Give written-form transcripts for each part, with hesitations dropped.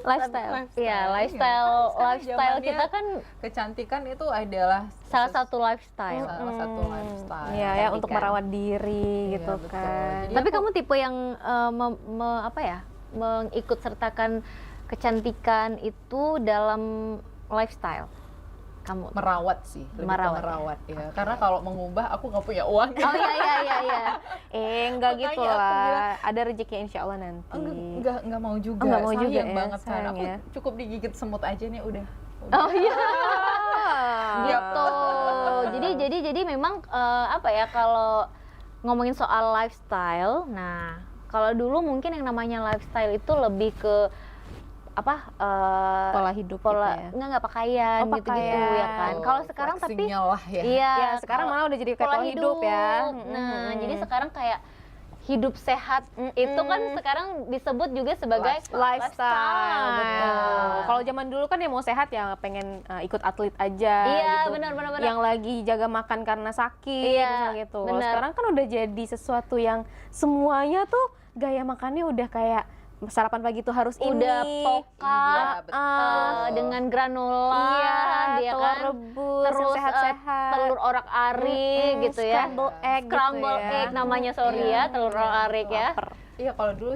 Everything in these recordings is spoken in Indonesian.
Lifestyle. Iya, Sekarang lifestyle zamannya kita kan kecantikan itu adalah salah satu lifestyle. salah satu lifestyle. Iya ya, untuk Cantikan. merawat diri Iya, gitu betul. kan. Jadi Tapi aku- kamu tipe yang mengikut sertakan kecantikan itu dalam lifestyle. Kamu. merawat sih, lebih Merawat, ke merawat ya. Karena kalau mengubah aku nggak punya uang. Oh iya. Enggak Makanya gitu aku lah. bilang- Ada rezeki insya Allah nanti. Enggak mau juga. Oh, nggak mau sayang juga ya, banget kan. sayang Aku ya. cukup digigit semut aja nih udah. Oh iya. Ah. Gitu. Jadi memang apa ya, kalau ngomongin soal lifestyle, nah kalau dulu mungkin yang namanya lifestyle itu lebih ke apa, Pola hidup pola gitu ya. nggak pakaian Oh, gitu-gitu pakaian. ya kan. Kalau sekarang tapi flexingnya lah ya. iya, Ya, sekarang kalau malah udah jadi kayak pola hidup ya. Nah, jadi sekarang kayak hidup sehat itu kan sekarang disebut juga sebagai Lifestyle, betul. Kalau zaman dulu kan yang mau sehat ya pengen ikut atlet aja Iya, gitu. benar. Yang lagi jaga makan karena sakit, Iya, misalnya gitu. Kalau benar. sekarang kan udah jadi sesuatu yang semuanya tuh gaya makannya udah kayak sarapan pagi tuh harus udah ini. poka betul. dengan granola, Iya, dia telur kan rebus, terus yang sehat-sehat. telur orak-arik gitu ya. Scramble egg Scramble gitu ya. egg namanya, sorry ya, telur orak-arik ya. Lapar. Iya, kalau dulu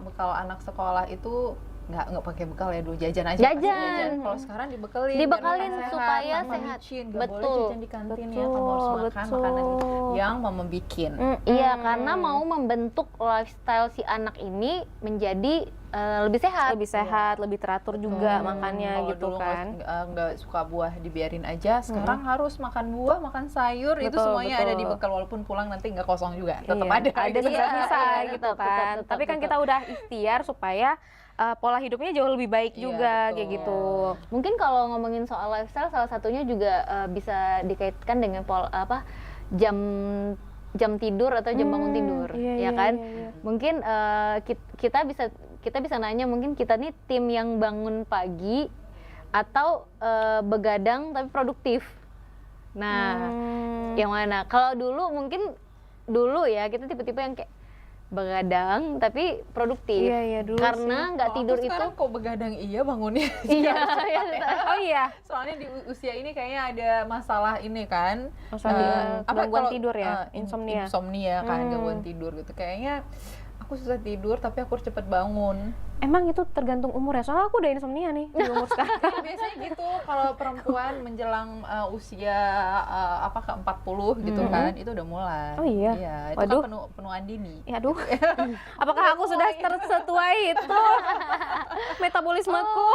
bekal anak sekolah itu nggak pakai bekal ya dulu, jajan aja. Jajan. pasti Kalau sekarang dibekelin. Dibekelin biar makan supaya tanpa sehat. micin. Nggak boleh Betul. jajan di kantin ya, kamu harus makan Betul. makanan yang mama bikin. Iya, karena mau membentuk lifestyle si anak ini menjadi lebih sehat. Lebih sehat, lebih teratur juga makannya Kalau gitu dulu kan. nggak suka buah dibiarin aja, sekarang harus makan buah, makan sayur, itu Betul, semuanya ada di betul. bekal, walaupun pulang nanti nggak kosong juga, tetap Iya, ada. ada gitu. sisa-sisa Iya, gitu tetap, kan. tetap, Tapi kan tetap. kita udah ikhtiar supaya pola hidupnya jauh lebih baik Iya, juga kayak betul. gitu. Mungkin kalau ngomongin soal lifestyle, salah satunya juga bisa dikaitkan dengan jam tidur atau jam bangun tidur, iya, ya iya, kan? iya, iya. Mungkin kita bisa nanya, mungkin kita nih tim yang bangun pagi atau begadang tapi produktif. Nah, yang mana? Kalau dulu ya kita tipe-tipe yang kayak begadang tapi produktif. Iya, iya, dulu Karena nggak Kalau tidur aku itu. sekarang kok begadang iya bangunnya. Iya, Oh iya, Soalnya di usia ini kayaknya ada masalah ini kan. masalah gangguan kalau, tidur ya, insomnia. Insomnia kan, gangguan tidur gitu. Kayaknya aku susah tidur tapi aku harus cepet bangun. Emang itu tergantung umur ya, soalnya aku udah insomnia nih di umur sekarang. Biasanya gitu kalau perempuan menjelang usia ke 40 gitu kan, itu udah mulai. Oh iya? Iya, itu Waduh. kan penuh andini. Ya aduh, apakah aku sudah tersetuai itu metabolismeku?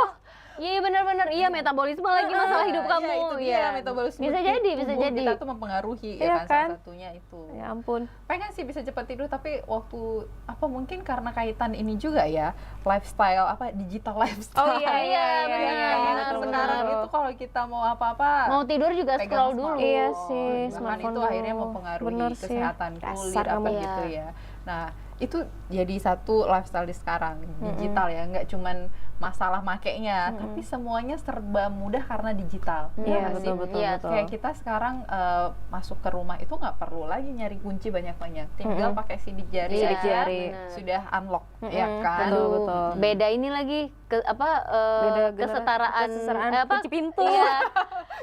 Iya benar-benar, iya metabolisme lagi masalah hidup Iya, kamu. itu dia, Iya. metabolisme Bisa tubuh jadi, bisa jadi. kita tuh mempengaruhi Iya ya kan, kan? salah satunya itu. Ya ampun. Pengen sih bisa cepat tidur, tapi waktu mungkin karena kaitan ini juga ya, lifestyle digital lifestyle. Oh iya, Iya, benar. Kan betul, sekarang betul. itu kalau kita mau apa-apa Mau tidur juga pegang scroll dulu. smartphone. Iya sih, Bahkan smartphone itu akhirnya dulu. mempengaruhi Bener sih. kesehatan Dasar kulit apa kamu. gitu ya. Nah, itu jadi satu lifestyle di sekarang, digital ya, nggak cuman masalah makainya, tapi semuanya serba mudah karena digital. Iya, Ya nggak betul, sih? betul, Iya, betul. Kayak kita sekarang masuk ke rumah itu nggak perlu lagi nyari kunci banyak-banyak, tinggal pakai sidik jari, Iya, Sidik jari. benar. sudah unlock, ya kan? Betul, Aduh, betul. beda ini lagi Beda kesetaraan kunci pintu. Iya.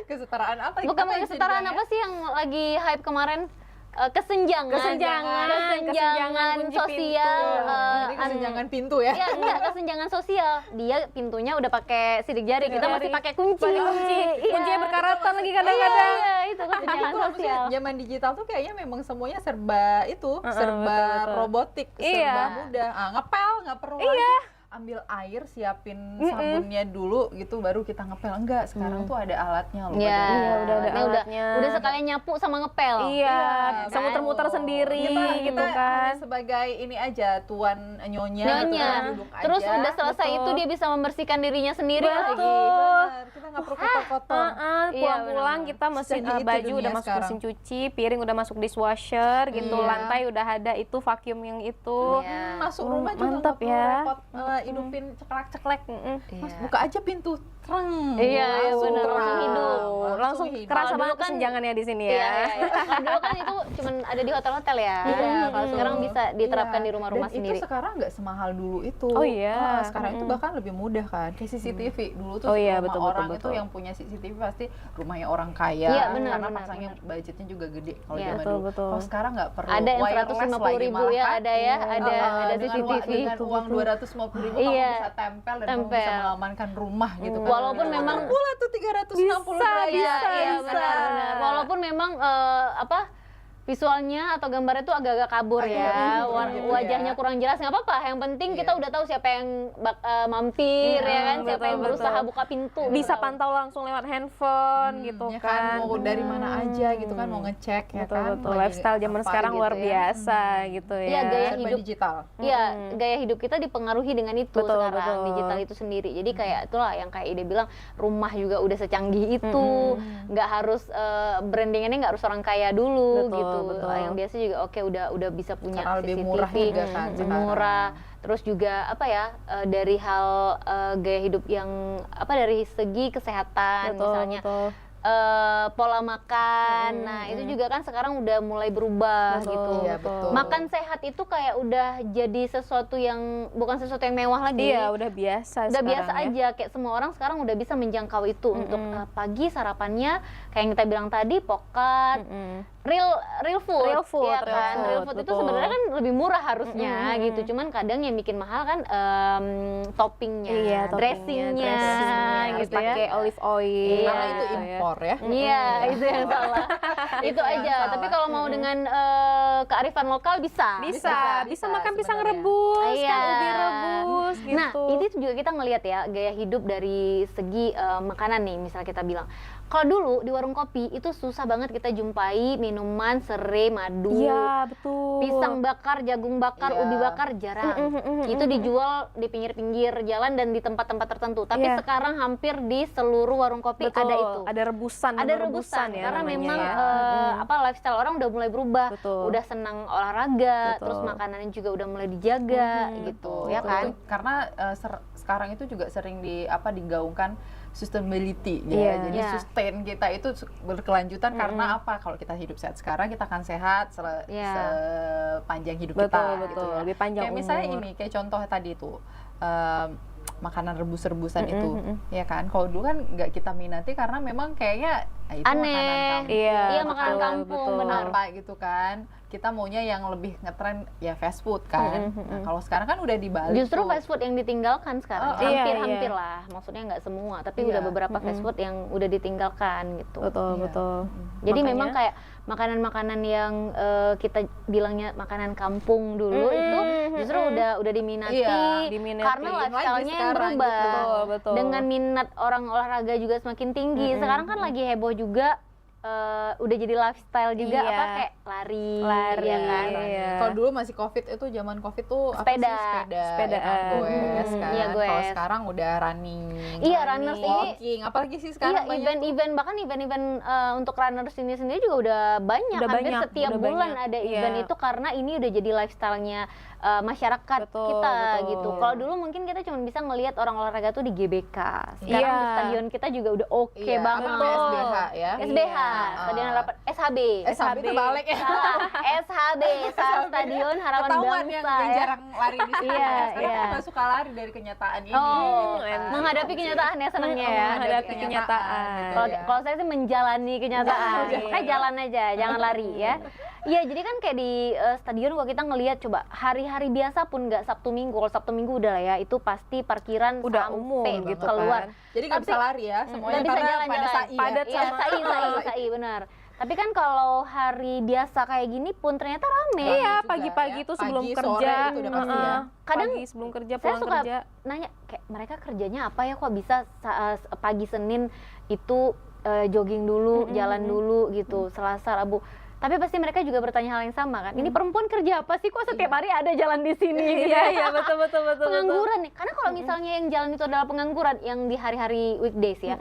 Kesetaraan apa? Bukan Apa yang kesetaraan bisa apa sih yang lagi hype kemarin? Kesenjangan Kesenjangan kunci sosial. Jadi kesenjangan pintu ya? Iya, enggak, kesenjangan sosial. Dia pintunya udah pakai sidik jari, kita masih pakai kunci. Kuncinya berkarat lagi Iya, kadang-kadang. iya, itu kesenjangan Itu maksudnya sosial. zaman digital tuh kayaknya memang semuanya serba serba betul. robotik, serba Iya. mudah. Ngepel nggak perlu lagi ambil air, siapin sabunnya dulu gitu baru kita ngepel. Enggak, sekarang tuh ada alatnya loh. Iya, Iya, udah ada ini alatnya. udah sekalian nyapu sama ngepel. Iya, kan? bisa muter-muter sendiri kita gitu hanya kan. sebagai ini aja tuan nyonya, gitu Nyonya. kan, duduk Terus aja. udah selesai betul. itu dia bisa membersihkan dirinya sendiri lagi. Benar, kita nggak perlu kotor-kotor. Iya, Pulang-pulang benar. kita mesin Secanggih itu baju dunia udah masuk sekarang. mesin cuci, piring udah masuk dishwasher gitu, Iya. lantai udah ada itu vacuum yang itu. Iya. Masuk rumah juga mantap nggak perlu ya. repot hidupin ceklek-ceklek. Mas Iya. buka aja pintu, treng. Iya, langsung benar, terang. langsung hidup. Langsung hidup. kerasa Kalau banget dulu kan- kesenjangannya di sini ya. Iya, iya, iya. Kalau dulu kan itu cuman ada di hotel-hotel ya. Iya, Kalau sekarang bisa diterapkan Iya. di rumah-rumah Dan sendiri. itu sekarang nggak semahal dulu itu. Oh iya. Sekarang itu bahkan lebih mudah kan. Kayak CCTV dulu tuh Oh iya, rumah betul, orang betul, itu betul. yang punya CCTV pasti rumahnya orang kaya. Iya, benar, karena benar, pasangnya budgetnya juga gede kalau Iya. zaman Betul, dulu. betul. Kalau sekarang nggak perlu. Ada yang wireless 150 lagi ribu malah ya, kan. ada ya, ada Dengan CCTV. dengan uang 250 ribu kamu Iya. bisa tempel dan kamu bisa Tempel. mengamankan rumah gitu kan. Walaupun memang pula tuh 360 derajat. iya, iya bisa. benar. Walaupun memang visualnya atau gambarnya tuh agak-agak kabur ya, wajahnya kurang jelas, nggak apa-apa. Yang penting kita udah tahu siapa yang mampir ya kan, siapa betul, yang berusaha betul. buka pintu. Bisa gitu. pantau langsung lewat handphone gitu Ya kan. mau dari mana aja gitu kan, mau ngecek ya Betul, kan. betul. lagi Lifestyle zaman apa sekarang gitu luar ya. biasa gitu ya. Iya, gaya Serba hidup digital. Iya, gaya hidup kita dipengaruhi dengan itu Betul, sekarang, betul. digital itu sendiri. Jadi kayak itulah yang kayak Ide bilang, rumah juga udah secanggih itu, nggak harus brandingannya nggak harus orang kaya dulu Betul, gitu. betul. Yang biasa juga oke udah bisa punya Sekarang lebih CCTV, murah juga kan lebih sekarang. murah. Terus juga apa ya, dari hal gaya hidup yang dari segi kesehatan Betul, misalnya. betul. Pola makan, nah itu juga kan sekarang udah mulai berubah Betul, gitu. Iya, betul. Makan sehat itu kayak udah jadi sesuatu yang bukan sesuatu yang mewah lagi. Iya, udah biasa Udah sekarang biasa ya. aja, kayak semua orang sekarang udah bisa menjangkau itu untuk pagi sarapannya kayak yang kita bilang tadi, pokat, real food, Real food, ya real kan? food, Real food itu betul. sebenarnya kan lebih murah harusnya gitu. Cuman kadang yang bikin mahal kan toppingnya, Iya, dressingnya, harus gitu ya. pakai olive oil. Iya. Karena itu impor ya. Iya, itu yang salah. Itu yang aja. salah. Tapi kalau mau dengan kearifan lokal bisa. Bisa makan pisang sebenarnya. rebus, Iya. kan ubi rebus gitu. Nah, ini juga kita ngelihat ya gaya hidup dari segi makanan nih, misalnya kita bilang. Kalau dulu di warung kopi itu susah banget kita jumpai minuman serai, madu, Iya, betul. pisang bakar, jagung bakar, Iya. ubi bakar jarang. Itu dijual di pinggir-pinggir jalan dan di tempat-tempat tertentu. Tapi Iya. sekarang hampir di seluruh warung kopi Betul, ada itu. ada rebusan, Ada menu rebusan ya karena namanya memang ya. lifestyle orang udah mulai berubah, Betul. udah senang olahraga, Betul. terus makanannya juga udah mulai dijaga gitu, ya kan? Karena sekarang itu juga sering digaungkan sustainability Iya. ya. Jadi Iya. sustain kita itu berkelanjutan karena apa? Kalau kita hidup sehat sekarang, kita akan sehat Iya. sepanjang hidup Betul, kita. betul. Gitu ya. Lebih panjang Kayak misalnya umur. ini, kayak contoh tadi itu makanan rebus-rebusan itu, ya kan? Kalau dulu kan nggak kita minati karena memang kayaknya itu makanan Aneh. kampung. Iya, makanan betul, kampung, betul. benar. Apa gitu kan? Kita maunya yang lebih ngetren ya fast food kan. Nah, kalau sekarang kan udah dibalik. Justru tuh. fast food yang ditinggalkan sekarang, Iya, hampir iya. lah, maksudnya nggak semua, tapi Iya. udah beberapa fast food yang udah ditinggalkan gitu. Betul, Iya. betul. Jadi Makanya- memang kayak makanan-makanan yang kita bilangnya makanan kampung dulu itu justru udah diminati, Iya, diminati. karena Lagi lifestyle-nya yang sekarang berubah. gitu. Betul, betul. Dengan minat orang olahraga juga semakin tinggi. Sekarang kan lagi heboh juga, udah jadi lifestyle juga, Iya. kayak lari, Lari, ya kan? iya. Kalau dulu masih COVID itu zaman COVID tuh apa Sepeda. sih? Sepeda, Sepedaan. ya kan, goes kan. Iya, Kalau goes. sekarang udah running. Iya, runners ini walking, apalagi sih sekarang iya, banyak event-event, bahkan event-event untuk runners ini sendiri juga udah banyak. Udah Hampir banyak, setiap udah bulan banyak. ada event Iya. itu karena ini udah jadi lifestyle-nya masyarakat Betul, kita betul. gitu. Kalau dulu mungkin kita cuma bisa ngelihat orang olahraga tuh di GBK. Sekarang Iya. di stadion kita juga udah oke Iya, apa banget. namanya, SBH ya. SBH, Iya. Stadion Harapan SHB. SHB itu balik ya. Salah, SHB, Stadion Harapan Ketahuan Bangsa yang ya. jarang lari di sini. Iya, Sekarang iya. aku nggak suka lari dari kenyataan ini. Oh, gitu kan. menghadapi kenyataan ya senangnya ya. menghadapi kenyataan. gitu Kalau ya. kalau saya sih menjalani kenyataan. Kayak jalan aja, jangan lari ya. Iya, jadi kan kayak di stadion kalau kita ngelihat coba hari-hari biasa pun nggak Sabtu Minggu. Kalau Sabtu Minggu udah lah ya, itu pasti parkiran Udah sampai umum gitu keluar. kan. Jadi nggak bisa lari ya, semuanya Nggak bisa karena jalan-jalan. pada sai ya. Padat Iya, sama- sai benar. Tapi kan kalau hari biasa kayak gini pun ternyata rame. Iya, juga pagi-pagi ya. itu sebelum Pagi, kerja. sore itu udah pasti ya. Kadang pagi sebelum kerja, Saya pulang suka kerja. nanya kayak mereka kerjanya apa ya, kok bisa pagi Senin itu jogging dulu, jalan dulu gitu, Selasa, Rabu. Tapi pasti mereka juga bertanya hal yang sama kan. Ini perempuan kerja apa sih, kok setiap hari ada jalan di sini? Iya, iya, betul, betul, betul. Pengangguran nih. Karena kalau misalnya yang jalan itu adalah pengangguran yang di hari-hari weekdays ya.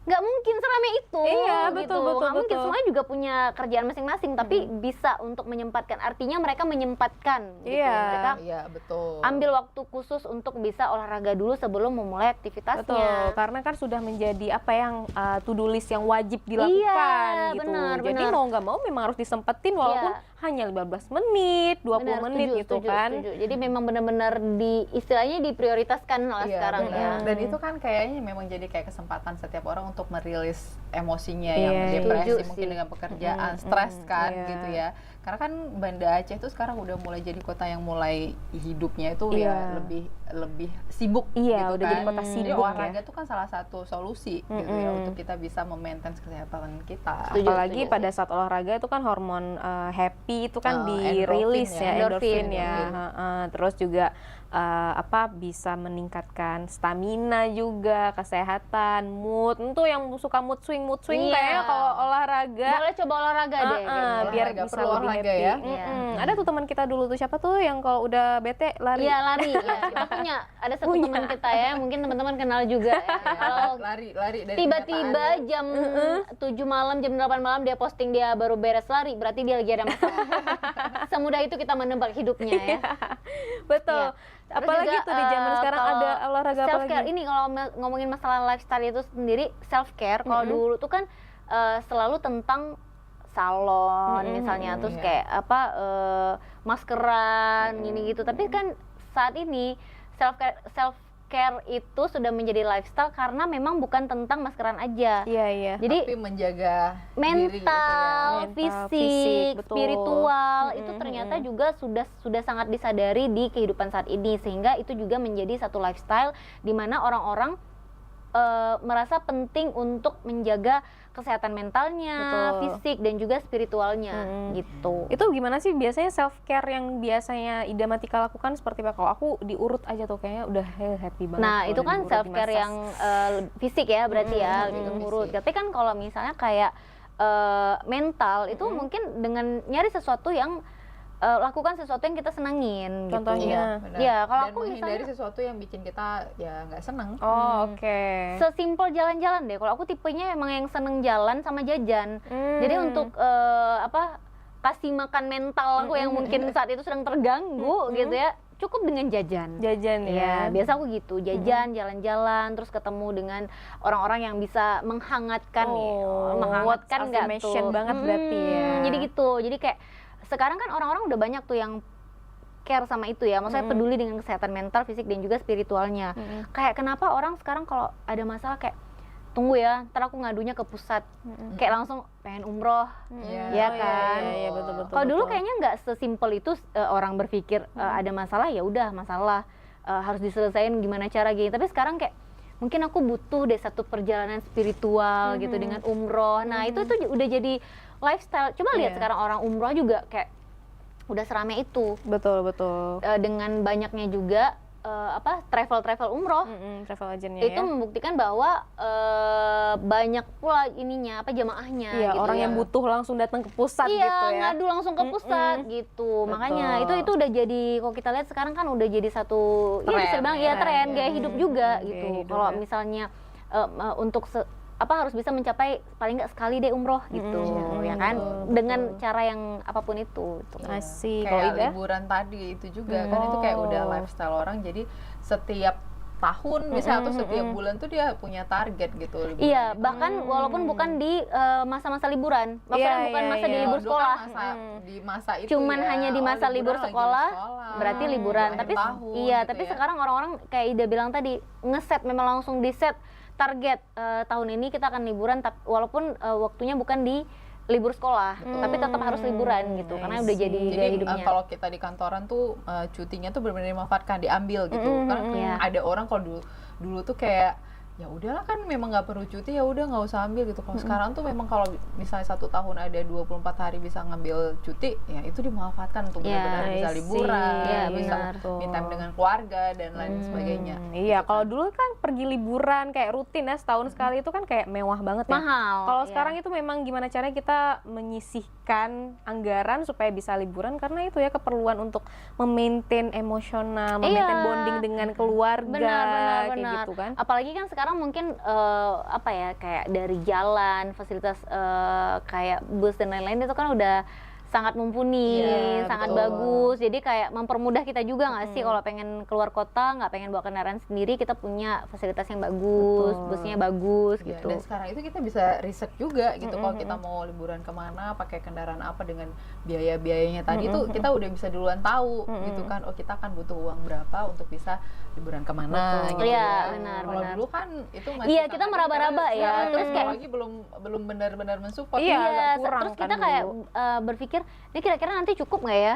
nggak mungkin serame itu. Iya, gitu. betul, betul, Nggak mungkin, betul. semuanya juga punya kerjaan masing-masing, tapi bisa untuk menyempatkan. Artinya mereka menyempatkan. Gitu. Iya. Mereka Iya, betul. ambil waktu khusus untuk bisa olahraga dulu sebelum memulai aktivitasnya. Betul, karena kan sudah menjadi apa yang to-do list yang wajib dilakukan Iya, gitu. benar, Jadi benar. mau nggak mau memang harus disempetin walaupun Iya. hanya 15 menit, 20 Benar, menit setuju, gitu setuju, kan. setuju. Jadi memang benar-benar diistilahnya diprioritaskan lah Iya, sekarang benar. ya. Dan itu kan kayaknya memang jadi kayak kesempatan setiap orang untuk merilis emosinya yang Iya, depresi setuju mungkin sih. dengan pekerjaan, stres kan iya. gitu ya. Karena kan Banda Aceh itu sekarang udah mulai jadi kota yang mulai hidupnya itu Iya. ya lebih sibuk Iya, gitu udah kan. jadi kota Jadi sibuk olahraga itu kan salah satu solusi gitu ya untuk kita bisa memaintain kesehatan kita. Setuju, Apalagi setuju pada sih. saat olahraga itu kan hormon happy itu kan Endorfin dirilis ya. ya, endorfin Endorfin, ya. endorfin. Terus juga bisa meningkatkan stamina juga, kesehatan, mood. Itu yang suka mood swing Iya. kayaknya kalau olahraga Boleh coba olahraga deh. gitu. biar Olahraga, bisa perlu lebih olahraga happy. ya. Iya. Ada tuh teman kita dulu tuh, siapa tuh yang kalau udah bete lari. Iya lari ya. Kita punya ada satu Punya. teman kita ya, mungkin teman-teman kenal juga ya. Kalau lari dari tiba-tiba kenyataan. jam 7 malam, jam 8 malam dia posting dia baru beres lari, berarti dia lagi ada masalah. Semudah itu kita menebak hidupnya ya. Betul. Iya. Terus Apalagi juga, tuh di zaman sekarang kalau ada olahraga apa self care lagi? ini kalau ngomongin masalah lifestyle itu sendiri, self care kalau dulu tuh kan selalu tentang salon misalnya, terus Iya. kayak apa maskeran gini gitu. Tapi kan saat ini self care itu sudah menjadi lifestyle karena memang bukan tentang maskeran aja. Iya, iya. Jadi tapi menjaga diri gitu ya. mental, Mental, fisik, fisik, betul. spiritual itu ternyata juga sudah sangat disadari di kehidupan saat ini, sehingga itu juga menjadi satu lifestyle di mana orang-orang merasa penting untuk menjaga kesehatan mentalnya, Betul. fisik dan juga spiritualnya gitu. Itu gimana sih biasanya self care yang biasanya Ida Matika lakukan seperti apa? Kalau aku diurut aja tuh kayaknya udah happy banget. Nah, kalau itu kan diurut, self care dimassage. yang fisik ya berarti ya, lebih urut. fisik. Tapi kan kalau misalnya kayak mental itu mungkin dengan nyari sesuatu yang lakukan sesuatu yang kita senangin Contohnya? gitu. benar. Ya, kalau Dan aku menghindari misalnya sesuatu yang bikin kita ya nggak seneng. Oh, oke. sesimpel jalan-jalan deh. Kalau aku tipenya emang yang seneng jalan sama jajan. Jadi untuk kasih makan mental aku yang mungkin saat itu sedang terganggu gitu ya, cukup dengan jajan. Jajan ya. Ya, biasa aku gitu, jajan, jalan-jalan, terus ketemu dengan orang-orang yang bisa menghangatkan, Oh, menghangatkan words nggak affirmation tuh? banget berarti ya. Jadi gitu, jadi kayak sekarang kan orang-orang udah banyak tuh yang care sama itu ya, maksudnya peduli dengan kesehatan mental, fisik dan juga spiritualnya. Kayak kenapa orang sekarang kalau ada masalah kayak tunggu ya, ntar aku ngadunya ke pusat, kayak langsung pengen umroh, Iya. ya Oh, kan? Iya, betul-betul. Kalau dulu kayaknya nggak sesimpel itu orang berpikir ada masalah ya udah masalah harus diselesaikan gimana cara gini. Tapi sekarang kayak mungkin aku butuh deh satu perjalanan spiritual gitu dengan umroh. Nah itu tuh udah jadi lifestyle. Coba lihat Iya. sekarang orang umroh juga kayak udah serame itu. betul. Dengan banyaknya juga travel umroh. Travel agentnya Itu ya. membuktikan bahwa banyak pula ininya jamaahnya Iya, gitu orang ya. yang butuh langsung datang ke pusat Iya, gitu ya. ngadu langsung ke pusat gitu. Makanya Betul. itu udah jadi, kalau kita lihat sekarang kan udah jadi satu ya Tren, bisa bilang ya ya. tren gaya hidup juga Gaya gitu. hidup Kalau ya. misalnya untuk harus bisa mencapai paling nggak sekali deh umroh gitu, ya kan? betul, Dengan betul. cara yang apapun itu. Gitu. Asik. Kalau Kayak Ida? liburan tadi itu juga kan itu kayak udah lifestyle orang, jadi setiap tahun misalnya atau setiap bulan tuh dia punya target gitu liburan. Iya, bahkan walaupun bukan di masa-masa liburan, maksudnya Iya, bukan iya, masa iya. di libur Dulu kan sekolah. di masa itu Cuman ya, hanya di masa liburan libur lagi di sekolah, berarti liburan. akhir Tapi tahun iya, gitu tapi ya. sekarang orang-orang kayak Ida bilang tadi, ngeset memang langsung di set target tahun ini kita akan liburan, walaupun waktunya bukan di libur sekolah, tapi tetap harus liburan gitu, karena udah jadi gaya Jadi hidupnya. kalau kita di kantoran tuh cutinya tuh benar-benar dimanfaatkan, diambil gitu. Karena Iya. ada orang kalau dulu tuh kayak ya udahlah kan memang nggak perlu cuti, ya udah nggak usah ambil gitu. Kalau sekarang tuh memang kalau misalnya 1 tahun ada 24 hari bisa ngambil cuti, ya itu dimanfaatkan untuk Iya, benar-benar bisa I see. liburan, Iya, bisa benar. me time dengan keluarga dan lain sebagainya. Iya, kalau dulu kan pergi liburan kayak rutin ya setahun sekali itu kan kayak mewah banget ya. Mahal. Kalau iya. sekarang itu memang gimana caranya kita menyisihkan anggaran supaya bisa liburan karena itu ya keperluan untuk memaintain emosional, memaintain Iya. bonding dengan keluarga Benar, kayak benar. gitu kan. Apalagi kan sekarang mungkin apa ya, kayak dari jalan, fasilitas kayak bus dan lain-lain itu kan udah sangat mumpuni, Iya, sangat betul. bagus. Jadi kayak mempermudah kita juga nggak sih kalau pengen keluar kota, nggak pengen bawa kendaraan sendiri, kita punya fasilitas yang bagus, Betul. busnya bagus Ya, gitu. dan sekarang itu kita bisa riset juga gitu kalau kita mau liburan kemana, pakai kendaraan apa dengan biaya-biayanya tadi tuh kita udah bisa duluan tahu gitu kan. Oh kita akan butuh uang berapa untuk bisa liburan kemana Betul. gitu Iya, ya. benar, Kalau benar. dulu kan itu masih Iya, sangat kita ini meraba-raba karena ya. terus Terus kayak lagi belum benar-benar mensupport. Iya, agak Iya, kurang terus kan kita kayak dulu. berpikir, ini kira-kira nanti cukup nggak ya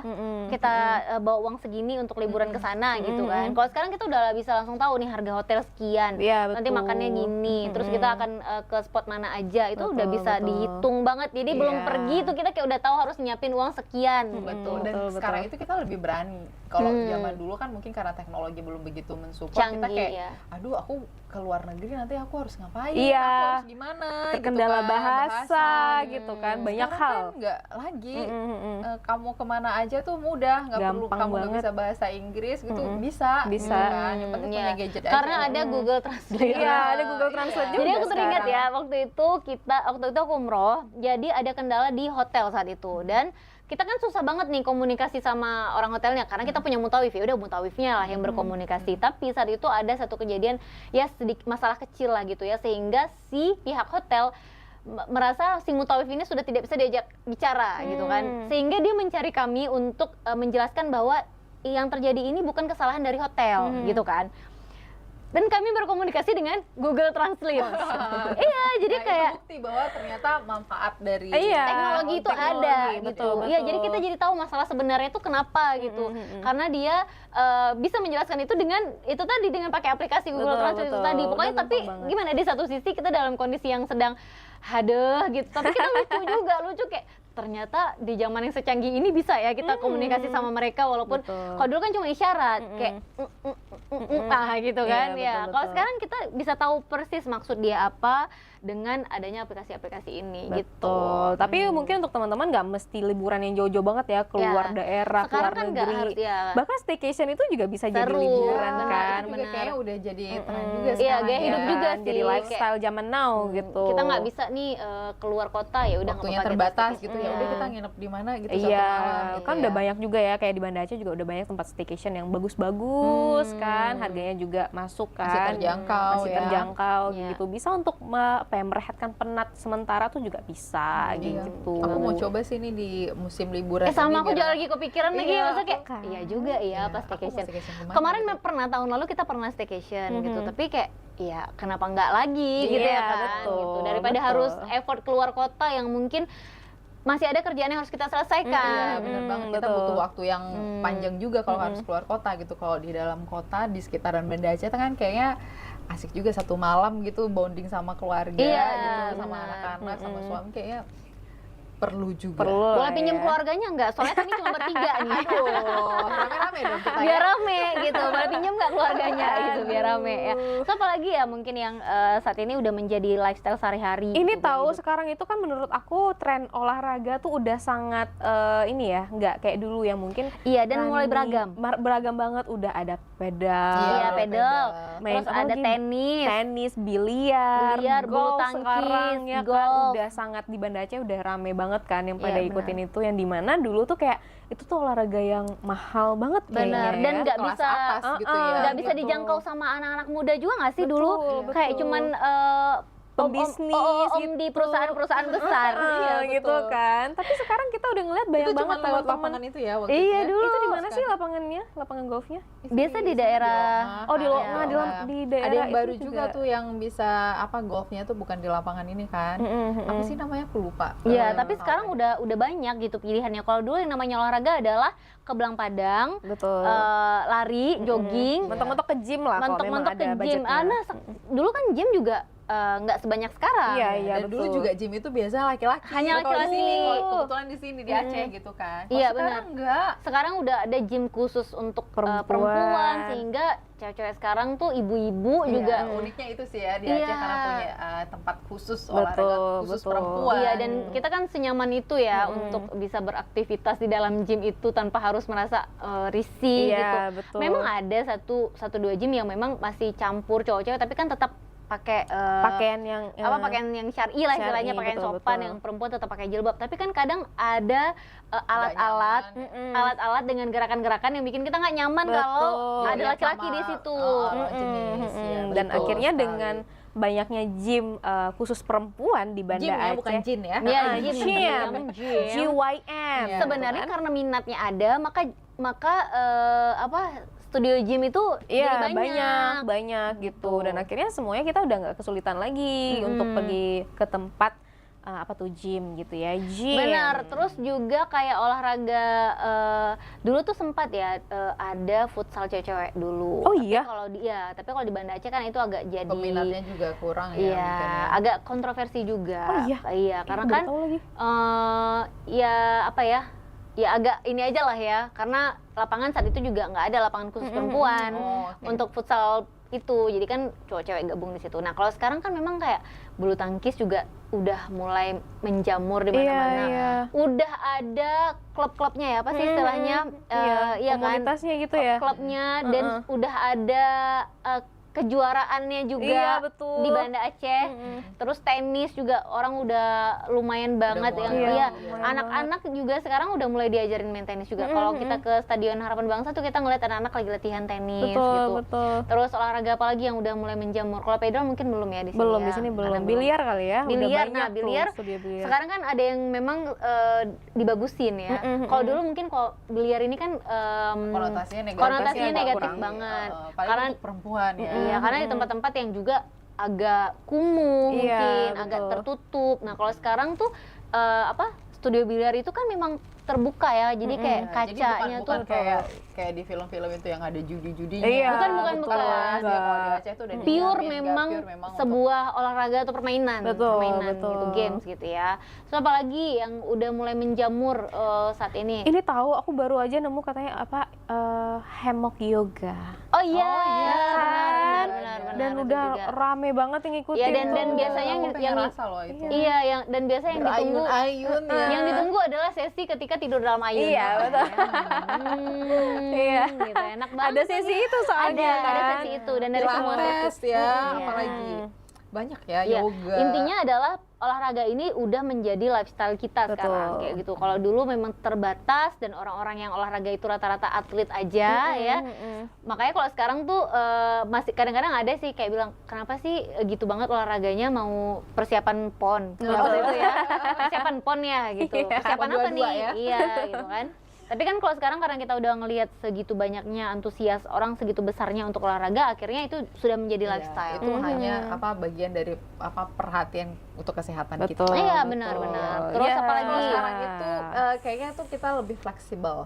kita bawa uang segini untuk liburan ke sana gitu kan. Kalau sekarang kita udah bisa langsung tahu nih harga hotel sekian, Iya, nanti betul. makannya gini, terus kita akan ke spot mana aja, itu udah Betul, bisa betul. dihitung banget. Jadi belum Iya. pergi tuh kita kayak udah tahu harus nyiapin uang sekian Betul, dan betul, sekarang betul. itu kita lebih berani. Kalau zaman dulu kan mungkin karena teknologi belum begitu mensupport, kita Canggih, kayak, ya. aduh aku ke luar negeri nanti aku harus ngapain, Iya. aku harus gimana, Terkendala gitu kan, bahasa gitu kan, banyak Sekarang hal. kan nggak lagi, Mm-mm. kamu kemana aja tuh mudah, nggak perlu Gampang kamu nggak banget. bisa bahasa Inggris gitu, bisa, Bisa. gitu kan. Yang penting Iya. punya gadget aja. Karena ada Google Translate. Iya, ada Google Translate Iya. juga. Jadi aku teringat sekarang. ya waktu itu aku umroh, jadi ada kendala di hotel saat itu dan kita kan susah banget nih komunikasi sama orang hotelnya karena kita punya mutawif, ya udah mutawifnya lah yang berkomunikasi. Tapi saat itu ada satu kejadian ya sedikit masalah kecil lah gitu ya, sehingga si pihak hotel merasa si mutawif ini sudah tidak bisa diajak bicara gitu kan, sehingga dia mencari kami untuk menjelaskan bahwa yang terjadi ini bukan kesalahan dari hotel gitu kan. Dan kami berkomunikasi dengan Google Translate. Iya, jadi Nah, kayak itu bukti bahwa ternyata manfaat dari Iya. teknologi itu teknologi, ada betul, gitu. betul. Iya, jadi kita jadi tahu masalah sebenarnya itu kenapa gitu. Karena dia bisa menjelaskan itu dengan pakai aplikasi Google Betul, Translate itu betul. tadi. Pokoknya Udah tapi gampang banget. gimana di satu sisi kita dalam kondisi yang sedang hadeh gitu. Tapi kita lucu kayak ternyata di zaman yang secanggih ini bisa ya kita komunikasi sama mereka walaupun Betul. kalau dulu kan cuma isyarat kayak gitu Iya, kan betul, ya. Kalau betul. sekarang kita bisa tahu persis maksud dia apa dengan adanya aplikasi-aplikasi ini gitu. Betul. Tapi mungkin untuk teman-teman nggak mesti liburan yang jauh-jauh banget ya, keluar Ya. daerah, Sekarang keluar kan nggak negeri. harus, ya. Bahkan staycation itu juga bisa jadi Seru, liburan benar, kan. juga benar. kayaknya udah jadi tren juga Iya, sekarang gaya hidup ya. juga Jadi sih, lifestyle zaman now gitu. Kita nggak bisa nih keluar kota, ya udah nggak Waktunya apa-apa kita terbatas staycation. gitu ya udah kita nginep di mana gitu satu Iya, malam. kan Iya. udah banyak juga ya, kayak di Banda Aceh juga udah banyak tempat staycation yang bagus-bagus kan, harganya juga masuk kan, Masih terjangkau masih ya. terjangkau Iya. gitu, bisa untuk merehatkan penat sementara tuh juga bisa Iya. gitu. Aku mau coba sih ini di musim liburan Sama ini aku biar juga lagi kepikiran lagi, Iya, maksudnya kayak kan. iya juga ya Iya, pas aku mau staycation. staycation kemana Kemarin gitu. pernah tahun lalu kita pernah staycation gitu, tapi kayak ya kenapa nggak lagi gitu Iya, ya kan betul, gitu. Daripada betul. harus effort keluar kota yang mungkin masih ada kerjaan yang harus kita selesaikan. Iya benar banget, kita betul. butuh waktu yang panjang juga kalau harus keluar kota gitu. Kalau di dalam kota di sekitaran Banda Aceh kan kayaknya asik juga satu malam gitu bonding sama keluarga Iya, gitu, sama benar. anak-anak sama suami kayaknya perlu juga. Perlu Boleh lah pinjem ya. keluarganya nggak? Soalnya kami cuma bertiga nih. Aduh, rame-rame dong kita Biar ya. rame gitu, boleh pinjem nggak keluarganya gitu, biar rame ya. So apalagi ya mungkin yang saat ini udah menjadi lifestyle sehari-hari. Ini gitu, tahu gaya hidup. sekarang itu kan menurut aku tren olahraga tuh udah sangat ini ya, nggak kayak dulu yang mungkin Iya, dan mulai beragam. beragam banget, udah ada pedal, Iya, pedal. main Terus apa ada lagi? tenis, biliar, bulu golf tangkis, sekarang ya kan golf. udah sangat di Banda Aceh udah rame banget kan yang pada Iya, ikutin itu, yang dimana dulu tuh kayak itu tuh olahraga yang mahal banget Benar, kayaknya dan ya. nggak Kelas bisa atas gitu ya. nggak bisa gitu. dijangkau sama anak-anak muda juga nggak sih Betul, dulu? betul. Kayak cuman Pembisnis om gitu. di perusahaan-perusahaan besar. Iya, gitu betul. kan. Tapi sekarang kita udah ngeliat banyak Itu cuma banget lewat teman-teman. lapangan itu ya waktu Iya, itu ya. dulu. Itu di mana sih lapangannya? Lapangan golfnya? Biasa di daerah Oh, di Iya. Lokma, di daerah Ada yang itu baru juga tuh yang bisa golfnya tuh bukan di lapangan ini kan. Apa sih namanya? Aku lupa. Iya, tapi sekarang udah banyak gitu pilihannya. Kalau dulu yang namanya olahraga adalah ke Belang Padang, Betul. lari, jogging, Mentok-mentok ke gym lah kalau memang mentok-mentok ke ada gym. budgetnya. Dulu kan gym juga nggak sebanyak sekarang. Iya, Dan betul. dulu juga gym itu biasa laki-laki. Hanya Kalau di laki-laki. sini, kalau kebetulan di sini di Aceh gitu kan. Kalau Iya, sekarang benar. enggak. Sekarang udah ada gym khusus untuk Perempuan. perempuan, sehingga cewek-cewek sekarang tuh ibu-ibu juga. Iya, uniknya itu sih ya di Iya. Aceh karena punya tempat khusus Betul, olahraga khusus betul. perempuan. Iya, dan kita kan senyaman itu ya untuk bisa beraktivitas di dalam gym itu tanpa harus merasa risih Iya, gitu. betul. Memang ada satu dua gym yang memang masih campur cowok-cewek, tapi kan tetap pakai pakaian yang pakaian yang syar'i lah istilahnya, syar'i, pakaian betul, sopan, betul. yang perempuan tetap pakai jilbab. Tapi kan kadang ada alat-alat nyaman. alat-alat dengan gerakan-gerakan yang bikin kita nggak nyaman Betul. kalau ada Lihat laki-laki sama, di situ. jenis ya, dan betul akhirnya sekali. dengan banyaknya gym khusus perempuan di Banda gym ya, Aceh. bukan jin ya. Iya, gym. gym. GYM. Iya. Sebenarnya Gitu kan. karena minatnya ada, maka studio gym itu Iya, jadi banyak gitu. Dan akhirnya semuanya kita udah nggak kesulitan lagi untuk pergi ke tempat gym gitu ya. Gym. Benar. Terus juga kayak olahraga dulu tuh sempat ya ada futsal cewek-cewek dulu. Oh iya? Tapi kalau di Banda Aceh kan itu agak jadi Peminatnya juga kurang ya. Iya, mungkin ya. agak kontroversi juga. Oh iya? Iya, karena Baru kan tahu lagi. ya apa ya? Ya agak ini aja lah ya, karena lapangan saat itu juga nggak ada lapangan khusus perempuan Oh, oke. untuk futsal itu, jadi kan cowok-cewek gabung di situ. Nah kalau sekarang kan memang kayak bulu tangkis juga udah mulai menjamur di mana-mana. Iya. Udah ada klub-klubnya ya, apa sih istilahnya? Iya kan? Komunitasnya gitu ya. Klubnya dan udah ada kejuaraannya juga Iya, betul. di Banda Aceh. Terus tenis juga orang udah lumayan banget mulai yang Iya, iya, lumayan anak-anak juga sekarang udah mulai diajarin main tenis juga. Kalau kita ke Stadion Harapan Bangsa tuh kita ngeliat anak-anak lagi latihan tenis Betul, gitu. betul. Terus olahraga apa lagi yang udah mulai menjamur? Kalau pedal mungkin belum ya di sini. Belum ya? di sini belum. Karena Biliar kali ya. Udah Biliar, banyak nah tuh biliar studio biliar. sekarang kan ada yang memang dibagusin ya. Kalau dulu mungkin kalau biliar ini kan konotasinya negatif. konotasinya agak negatif kurang. banget. Paling Karena untuk perempuan ya. iya, karena di tempat-tempat yang juga agak kumuh Iya, mungkin, betul. agak tertutup. Nah, kalau sekarang tuh studio biliar itu kan memang terbuka ya. Jadi kayak Jadi kacanya bukan tuh kayak di film-film itu yang ada judi-judinya. Iya, Bukan. Kalau di Aceh tuh udah pure dijamin, memang untuk sebuah olahraga atau permainan, Betul, permainan betul. gitu, games gitu ya. So apalagi yang udah mulai menjamur saat ini? Ini tahu aku baru aja nemu katanya hammock yoga. Oh iya, kan? benar, Dan itu udah juga. rame banget yang ngikutin. Iya, dan tuh. biasanya Aku pengen yang rasa loh itu. iya, yang biasa yang ditunggu Berayun-ayun ya. yang ditunggu adalah sesi ketika tidur dalam ayun. Iya, betul. Iya. Gitu, enak banget. Ada sesi itu soalnya ada kan. sesi itu dan dari semua Pilates sesi. ya, Iya. apalagi banyak ya Iya. yoga. Intinya adalah olahraga ini udah menjadi lifestyle kita Betul. sekarang kayak gitu. Kalau dulu memang terbatas dan orang-orang yang olahraga itu rata-rata atlet aja ya. Makanya kalau sekarang tuh masih kadang-kadang ada sih kayak bilang kenapa sih gitu banget olahraganya mau persiapan PON. Waktu itu ya. Persiapan PON ya gitu. Iya. Persiapan PON apa 22 nih? ya. Iya gitu kan. Tapi kan kalau sekarang karena kita udah ngelihat segitu banyaknya antusias orang, segitu besarnya untuk olahraga, akhirnya itu sudah menjadi Iya, lifestyle. itu hanya bagian dari perhatian untuk kesehatan Betul. kita. Iya, betul. benar-benar. Terus Iya. apalagi? Kalau sekarang itu kayaknya tuh kita lebih fleksibel.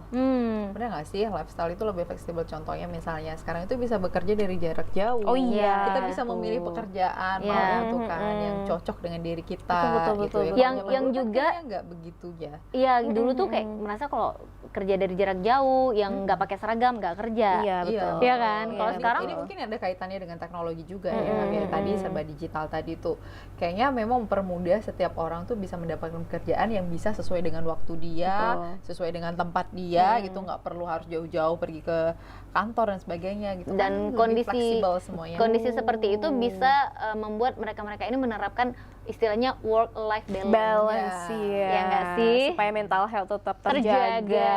Benar nggak sih lifestyle itu lebih fleksibel? Contohnya misalnya sekarang itu bisa bekerja dari jarak jauh. Oh iya. Kita bisa memilih Betul. pekerjaan Iya. mana itu kan yang cocok dengan diri kita. Betul, gitu betul, ya. betul. Kalau zaman Yang dulu kan juga- kayaknya nggak begitu ya. Iya, dulu tuh kayak merasa kalau kerja dari jarak jauh, yang nggak pakai seragam nggak kerja. Iya, betul. Iya kan? Iya, Kalau betul. sekarang ini mungkin ada kaitannya dengan teknologi juga ya. Kayak tadi serba digital tadi tuh kayaknya memang mempermudah setiap orang tuh bisa mendapatkan pekerjaan yang bisa sesuai dengan waktu dia, sesuai dengan tempat dia gitu, nggak perlu harus jauh-jauh pergi ke kantor dan sebagainya gitu. Dan Kan lebih kondisi fleksibel semuanya. kondisi seperti itu bisa membuat mereka-mereka ini menerapkan istilahnya work life balance. Iya. Ya nggak sih? Supaya mental health tetap Terjaga. terjaga.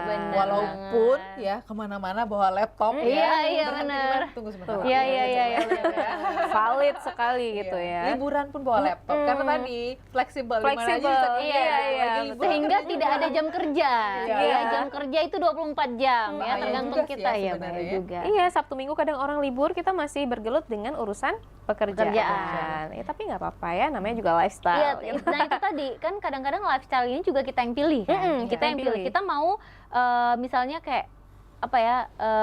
Benar. Walaupun banget. ya kemana-mana bawa laptop Iya, ya. iya, Bentar, benar. gimana? Tunggu sebentar. Iya, iya, iya, iya, benar. Valid sekali gitu Iya. ya. Liburan pun bawa laptop karena tadi fleksibel. Di mana aja Fleksibel. bisa Iya, kerja. iya, Lagi liburan Sehingga kerja tidak juga. ada jam kerja. Iya. Ya, jam kerja itu 24 jam ya, Bahaya tergantung juga sih kita ya ya, sebenarnya bahaya ya. juga. Iya, Sabtu Minggu kadang orang libur, kita masih bergelut dengan urusan pekerjaan. Ya, tapi nggak apa-apa ya, namanya juga lifestyle. Iya, nah itu tadi kan kadang-kadang lifestyle ini juga kita yang pilih kan. Kita yang pilih. Kita mau misalnya kayak apa ya,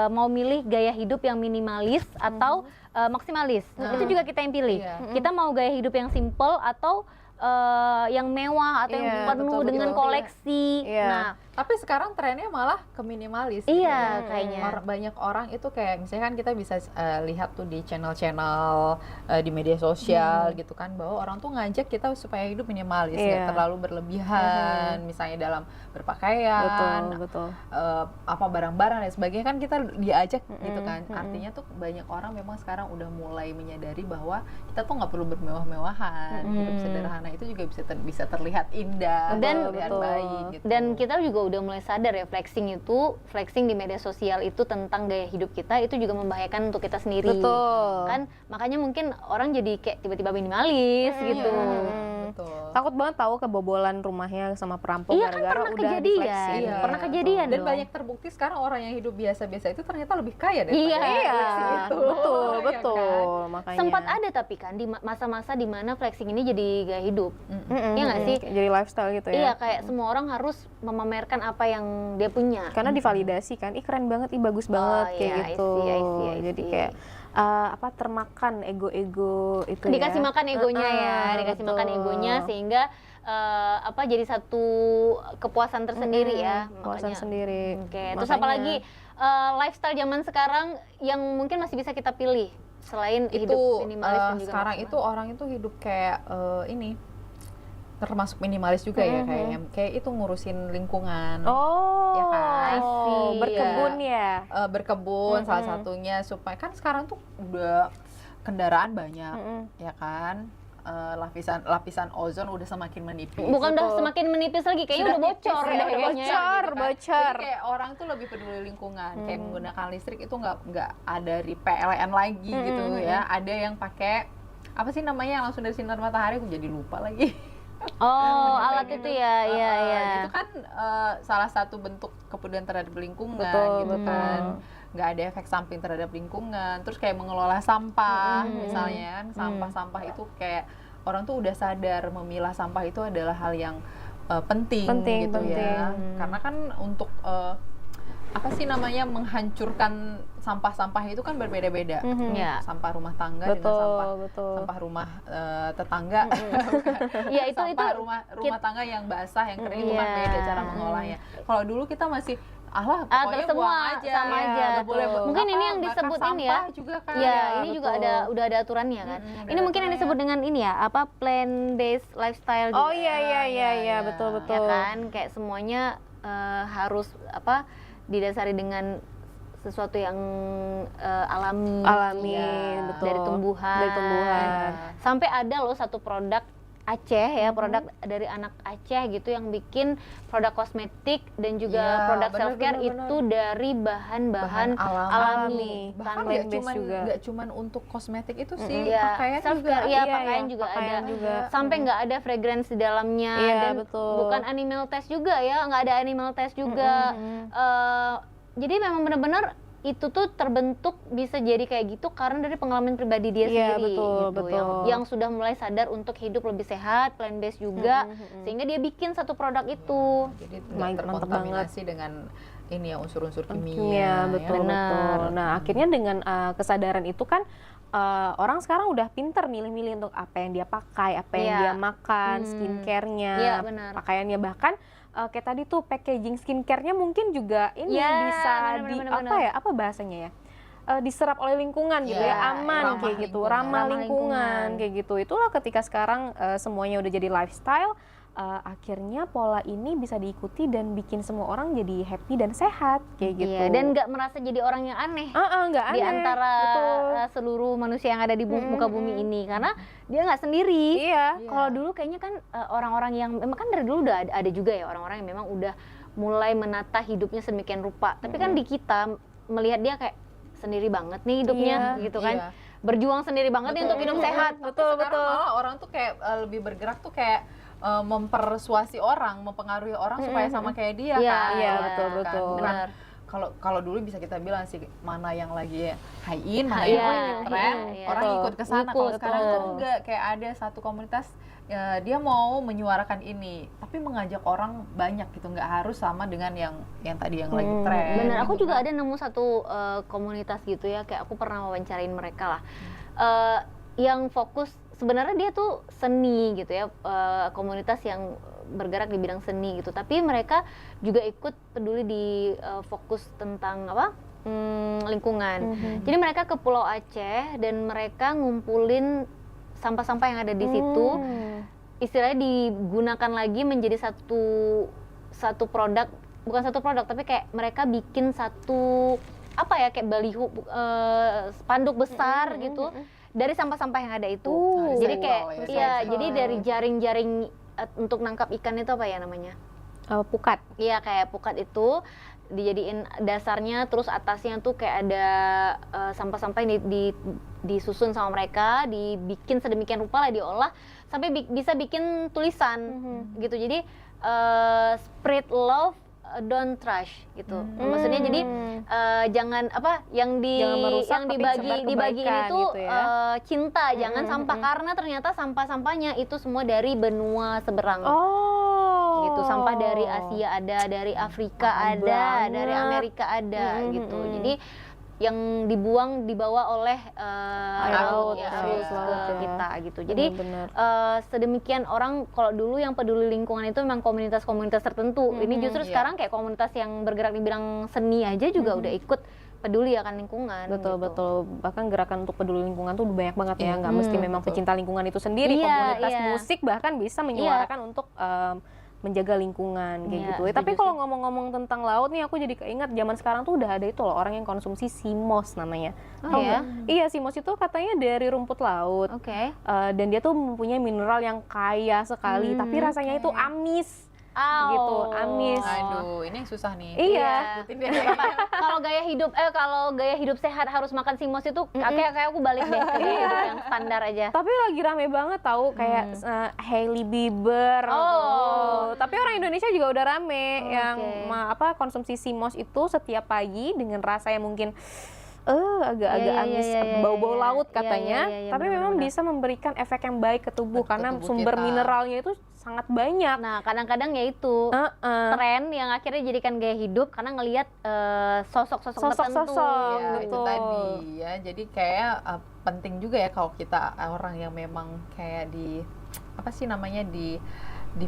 mau milih gaya hidup yang minimalis atau maksimalis. Itu juga kita yang pilih. Kita mau gaya hidup yang simple atau yang mewah atau yang penuh dengan koleksi. Nah, tapi sekarang trennya malah ke minimalis. Iya, kayaknya. Banyak orang itu kayak misalnya kan kita bisa lihat tuh di channel-channel di media sosial gitu kan, bahwa orang tuh ngajak kita supaya hidup minimalis, nggak terlalu berlebihan, misalnya dalam berpakaian, apa barang-barang dan sebagainya, kan kita diajak gitu kan. Artinya tuh banyak orang memang sekarang udah mulai menyadari bahwa kita tuh nggak perlu bermewah-mewahan, hidup sederhana itu juga bisa terlihat indah dan terlihat baik gitu. Dan kita juga udah mulai sadar ya, flexing di media sosial itu tentang gaya hidup kita itu juga membahayakan untuk kita sendiri. Kan makanya mungkin orang jadi kayak tiba-tiba minimalis gitu. Takut banget tahu kebobolan rumahnya sama perampok gara-gara kan udah kejadian. Pernah kejadian dan dong. banyak terbukti sekarang orang yang hidup biasa-biasa itu ternyata lebih kaya daripada betul. Makanya sempat ada tapi kan di masa-masa di mana flexing ini jadi gaya hidup. Iya nggak sih? Jadi lifestyle gitu ya. Iya, kayak semua orang harus memamerkan apa yang dia punya. Karena divalidasi kan, keren banget, bagus banget kayak gitu. I see. Jadi kayak termakan ego-ego itu dikasih ya. makan egonya dikasih makan egonya sehingga jadi satu kepuasan tersendiri ya. Kepuasan sendiri. Oke. Terus apalagi lifestyle zaman sekarang yang mungkin masih bisa kita pilih selain hidup minimalis dan juga sekarang maksimal. itu orang itu hidup kayak ini termasuk minimalis juga ya, kayak itu ngurusin lingkungan. Ya kan? Berkebun berkebun salah satunya, supaya kan sekarang tuh udah kendaraan banyak ya kan, lapisan ozon udah semakin menipis. Bukan udah semakin menipis lagi, kayaknya udah bocor deh kayaknya. Bocor. Jadi kayak orang tuh lebih peduli lingkungan, kayak menggunakan listrik itu nggak ada dari PLN lagi gitu ya. Ada yang pakai apa sih namanya yang langsung dari sinar matahari, aku jadi lupa lagi. Alat itu ya. Itu kan salah satu bentuk kepedulian terhadap lingkungan gitu kan. Nggak ada efek samping terhadap lingkungan. Terus kayak mengelola sampah misalnya kan, sampah-sampah itu kayak orang tuh udah sadar memilah sampah itu adalah hal yang penting gitu ya. Karena kan untuk menghancurkan sampah-sampah itu kan berbeda-beda. Sampah rumah tangga dengan sampah rumah tetangga. Ya itu rumah tangga yang basah, yang kering itu kan beda cara mengolahnya. Kalau dulu kita masih pokoknya buang aja, sama aja. Mungkin ini yang disebut ini ya. Juga kan. Ini juga udah ada aturannya kan. Ini mungkin yang disebut dengan ini ya, plant based lifestyle juga. Iya, betul. Ya kan, kayak semuanya harus didasari dengan sesuatu yang alami, betul. dari tumbuhan. Sampai ada loh satu produk Aceh ya, produk dari anak Aceh gitu yang bikin produk kosmetik dan juga produk self care itu dari bahan-bahan alami. Bahkan nggak cuman untuk kosmetik itu sih, pakaian self care pakaian juga ada. Sampai nggak ada fragrance di dalamnya dan bukan animal test juga ya, nggak ada animal test juga. Jadi memang benar-benar itu tuh terbentuk bisa jadi kayak gitu karena dari pengalaman pribadi dia sendiri yang sudah mulai sadar untuk hidup lebih sehat, plant based juga, sehingga dia bikin satu produk itu. Jadi nggak terkontaminasi dengan ini ya, unsur-unsur kimia. Betul. Nah, akhirnya dengan kesadaran itu kan orang sekarang udah pinter milih-milih untuk apa yang dia pakai, apa yang dia makan, skincare-nya, pakaiannya, bahkan kayak tadi tuh packaging skincare-nya mungkin juga ini bisa apa bahasanya ya, diserap oleh lingkungan gitu ya, aman kayak gitu, ramah lingkungan kayak gitu. Itulah ketika sekarang semuanya udah jadi lifestyle, akhirnya pola ini bisa diikuti dan bikin semua orang jadi happy dan sehat kayak gitu. Dan nggak merasa jadi orang yang aneh. Nggak aneh. Di antara seluruh manusia yang ada di muka bumi ini, karena dia nggak sendiri. Kalau dulu kayaknya kan orang-orang yang memang kan dari dulu udah ada juga ya orang-orang yang memang udah mulai menata hidupnya sedemikian rupa. Tapi kan di kita melihat dia kayak sendiri banget nih hidupnya gitu kan. Berjuang sendiri banget nih untuk hidup sehat. Betul. Malah orang tuh kayak lebih bergerak tuh kayak mempersuasi orang, mempengaruhi orang supaya sama kayak dia kan. Betul. Benar. kalau dulu bisa kita bilang sih mana yang lagi high in, mana yang lagi tren, orang ikut ke sana. Kalau sekarang tuh enggak, kayak ada satu komunitas dia mau menyuarakan ini, tapi mengajak orang banyak gitu, nggak harus sama dengan yang tadi yang lagi tren. Benar, aku gitu juga kan. ada nemu satu komunitas gitu ya, kayak aku pernah wawancarain mereka lah, yang fokus sebenarnya dia tuh seni gitu ya, komunitas yang bergerak di bidang seni gitu, tapi mereka juga ikut peduli di fokus tentang apa? Lingkungan. Jadi mereka ke Pulau Aceh dan mereka ngumpulin sampah-sampah yang ada di situ, istilahnya digunakan lagi menjadi satu produk, bukan satu produk, tapi kayak mereka bikin satu apa ya, kayak baliho, spanduk besar gitu dari sampah-sampah yang ada itu. Jadi kayak jadi dari jaring-jaring untuk nangkap ikan itu apa ya namanya? Pukat. Iya, kayak pukat itu dijadiin dasarnya, terus atasnya tuh kayak ada sampah-sampah yang disusun sama mereka, dibikin sedemikian rupa lah, diolah sampai bisa bikin tulisan gitu. Jadi spread love, don't trash gitu. Maksudnya jadi jangan apa yang dibagi ini tuh gitu ya. cinta, jangan sampah, karena ternyata sampah-sampahnya itu semua dari benua seberang. Gitu, sampah dari Asia ada, dari Afrika ada, dari Amerika ada gitu. Jadi yang dibawa oleh arus ke kita gitu. Jadi sedemikian orang, kalau dulu yang peduli lingkungan itu memang komunitas-komunitas tertentu. Ini justru sekarang kayak komunitas yang bergerak di bidang seni aja juga udah ikut peduli akan lingkungan. Betul. Bahkan gerakan untuk peduli lingkungan tuh banyak banget ya. Nggak mesti memang pecinta lingkungan itu sendiri. Komunitas musik bahkan bisa menyuarakan untuk menjaga lingkungan kayak gitu. Tapi kalau ngomong-ngomong tentang laut nih, aku jadi keinget zaman sekarang tuh udah ada itu loh orang yang konsumsi SeaMoss namanya. Iya, SeaMoss itu katanya dari rumput laut. Dan dia tuh mempunyai mineral yang kaya sekali, tapi rasanya itu amis. Gitu, amis. Aduh, ini susah nih. Iya. Kalau gaya hidup sehat harus makan SeaMoss itu kayak aku balik deh ke gaya hidup yang standar aja. Tapi lagi rame banget tahu kayak Hailey Bieber. Tapi orang Indonesia juga udah rame yang konsumsi SeaMoss itu setiap pagi dengan rasa yang mungkin agak-agak amis, bau-bau laut katanya. Tapi memang bisa memberikan efek yang baik ke tubuh karena sumber mineralnya itu sangat banyak. Nah, kadang-kadang ya itu tren yang akhirnya jadikan gaya hidup karena ngelihat sosok-sosok tertentu. Ya, itu tadi ya. Jadi kayak penting juga ya kalau kita orang yang memang kayak di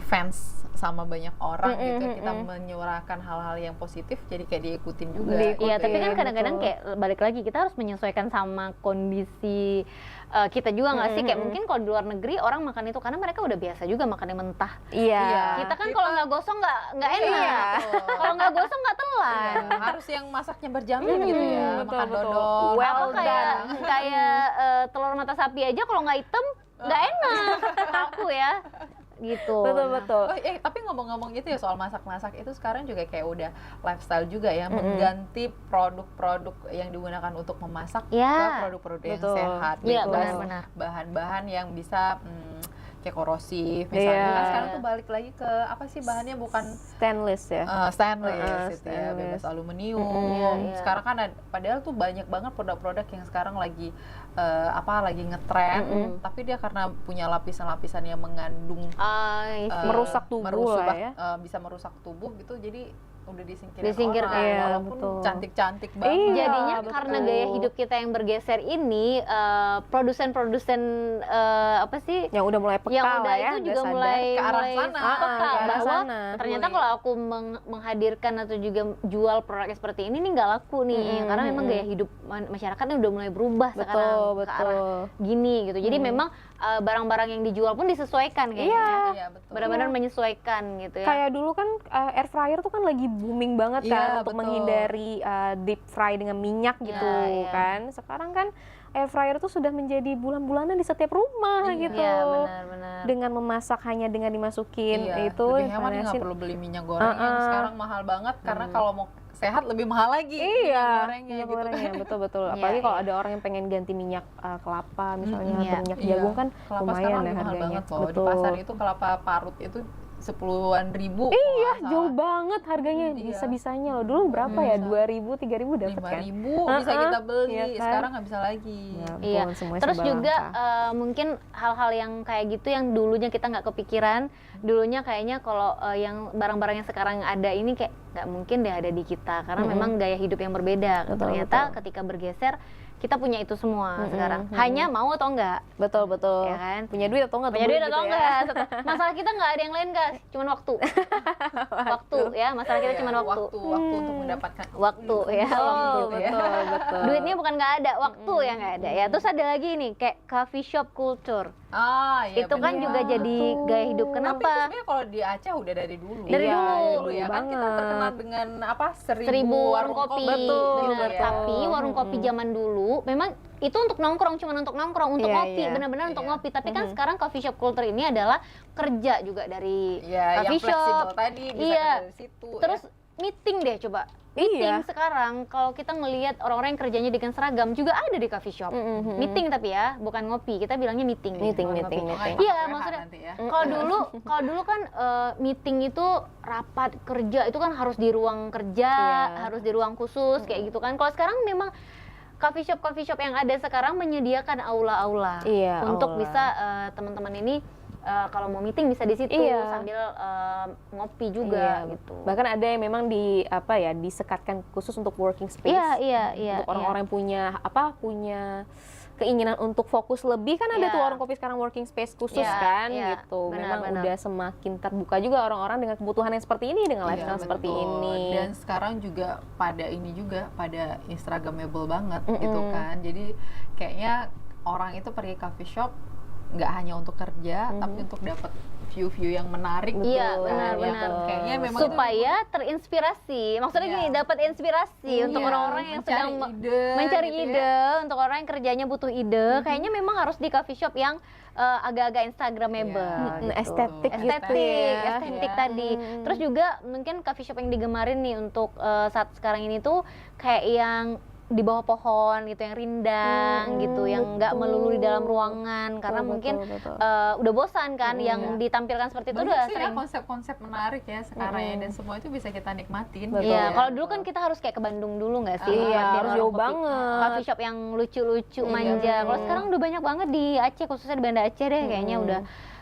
fans sama banyak orang gitu, kita menyuarakan hal-hal yang positif, jadi kayak diikutin juga. Iya, tapi kan kadang-kadang kayak balik lagi kita harus menyesuaikan sama kondisi kita juga nggak sih? Kayak mungkin kalau di luar negeri orang makan itu karena mereka udah biasa juga makan yang mentah. Kita kan kalau nggak gosong nggak enak. Kalau nggak gosong nggak telan. Harus yang masaknya berjam-jam gitu ya. Makan dodol. Kayak telur mata sapi aja kalau nggak hitam nggak enak. Aku ya. Gitu. Betul. Tapi ngomong-ngomong gitu ya soal masak-masak itu sekarang juga kayak udah lifestyle juga ya, mengganti produk-produk yang digunakan untuk memasak ke produk-produk yang sehat. Iya, benar. Bahan-bahan yang bisa kayak korosif misalnya. Kan sekarang tuh balik lagi ke apa sih bahannya, bukan stainless ya. Stainless itu ya, bebas aluminium. Sekarang kan padahal tuh banyak banget produk-produk yang sekarang lagi lagi ngetren, tapi dia karena punya lapisan-lapisan yang mengandung merusak tubuh bisa merusak tubuh gitu, jadi udah disingkirkan walaupun cantik-cantik banget. Jadinya karena gaya hidup kita yang bergeser ini, produsen-produsen yang udah mulai peka lah ya, itu juga mulai ke arah sana, ternyata kalau aku menghadirkan atau juga jual produk seperti ini nih nggak laku nih, karena memang gaya hidup masyarakatnya udah mulai berubah sekarang ke arah gini gitu. Jadi memang barang-barang yang dijual pun disesuaikan kayaknya. Benar-benar menyesuaikan gitu ya. Kayak dulu kan air fryer tuh kan lagi booming banget kan untuk menghindari deep fry dengan minyak gitu kan. Sekarang kan air fryer tuh sudah menjadi bulan-bulanan di setiap rumah gitu. Benar. Dengan memasak hanya dengan dimasukin itu lebih hemat, nggak perlu beli minyak goreng yang sekarang mahal banget, karena kalau mau sehat lebih mahal lagi minyak gorengnya gitu. Betul. Apalagi kalau ada orang yang pengen ganti minyak kelapa misalnya atau minyak jagung kan lumayan ya harganya. Banget loh. Di pasar itu kelapa parut itu 10-an ribu. Iya, jauh banget harganya. Bisa-bisanya loh. Dulu berapa ya? 2.000, 3.000 dapat kan? 5.000 bisa kita beli. Iya kan? Sekarang nggak bisa lagi. Ya, Iya. Terus juga mungkin hal-hal yang kayak gitu yang dulunya kita nggak kepikiran, dulunya kayaknya kalau yang barang-barang yang sekarang ada ini kayak nggak mungkin deh ada di kita karena memang gaya hidup yang berbeda. Ternyata ketika bergeser kita punya itu semua sekarang. Hanya mau atau enggak. Betul. Ya kan? Punya duit atau enggak? Punya duit atau enggak? Masalah kita nggak ada yang lain guys, cuman waktu. Waktu ya, masalah kita cuman waktu. Waktu untuk mendapatkan waktu ya. Betul. Duitnya bukan nggak ada, waktu yang nggak ada ya. Terus ada lagi nih kayak coffee shop culture. Iya, itu kan juga jadi gaya hidup. Tapi Kenapa? itu sebenarnya kalau di Aceh udah dari dulu. Dari dulu ya kan kita terkenal dengan apa? 1000 warung kopi. Betul. Tapi warung kopi zaman dulu memang itu untuk nongkrong, cuma untuk nongkrong, untuk ngopi, benar-benar untuk ngopi. Tapi kan sekarang coffee shop culture ini adalah kerja juga dari coffee shop. Tadi bisa dari situ. Terus meeting deh coba. Meeting sekarang kalau kita ngelihat orang-orang yang kerjanya dengan seragam juga ada di coffee shop. Meeting tapi ya, bukan ngopi. Kita bilangnya meeting. Meeting. Iya, maksudnya kalau dulu kan meeting itu rapat kerja itu kan harus di ruang kerja, harus di ruang khusus kayak gitu kan. Kalau sekarang memang coffee shop yang ada sekarang menyediakan aula-aula untuk bisa teman-teman ini kalau mau meeting bisa di situ sambil ngopi juga gitu. Bahkan ada yang memang disekatkan khusus untuk working space. Iya. Untuk orang-orang yang punya keinginan untuk fokus lebih kan ada tuh warung kopi sekarang working space khusus gitu. Memang udah semakin terbuka juga orang-orang dengan kebutuhan yang seperti ini, dengan lifestyle seperti ini. Dan sekarang juga pada instagramable banget gitu kan. Jadi kayaknya orang itu pergi coffee shop nggak hanya untuk kerja, tapi untuk dapat view-view yang menarik. Iya, benar-benar. Kayaknya memang supaya terinspirasi. Maksudnya gini, dapat inspirasi untuk orang-orang yang sedang mencari ide, untuk orang yang kerjanya butuh ide. Kayaknya memang harus di coffee shop yang agak-agak instagramable, estetik tadi. Terus juga mungkin coffee shop yang digemarin nih untuk saat sekarang ini tuh kayak yang di bawah pohon gitu, yang rindang gitu, yang nggak melulu di dalam ruangan karena mungkin udah bosan kan yang ditampilkan seperti itu. Udah sering konsep-konsep menarik ya sekarang ya, dan semua itu bisa kita nikmatin. Iya, kalau dulu kan kita harus kayak ke Bandung dulu nggak sih? Harus jauh banget. Coffee shop yang lucu-lucu, manja. Kalau sekarang udah banyak banget di Aceh, khususnya di Banda Aceh deh, kayaknya udah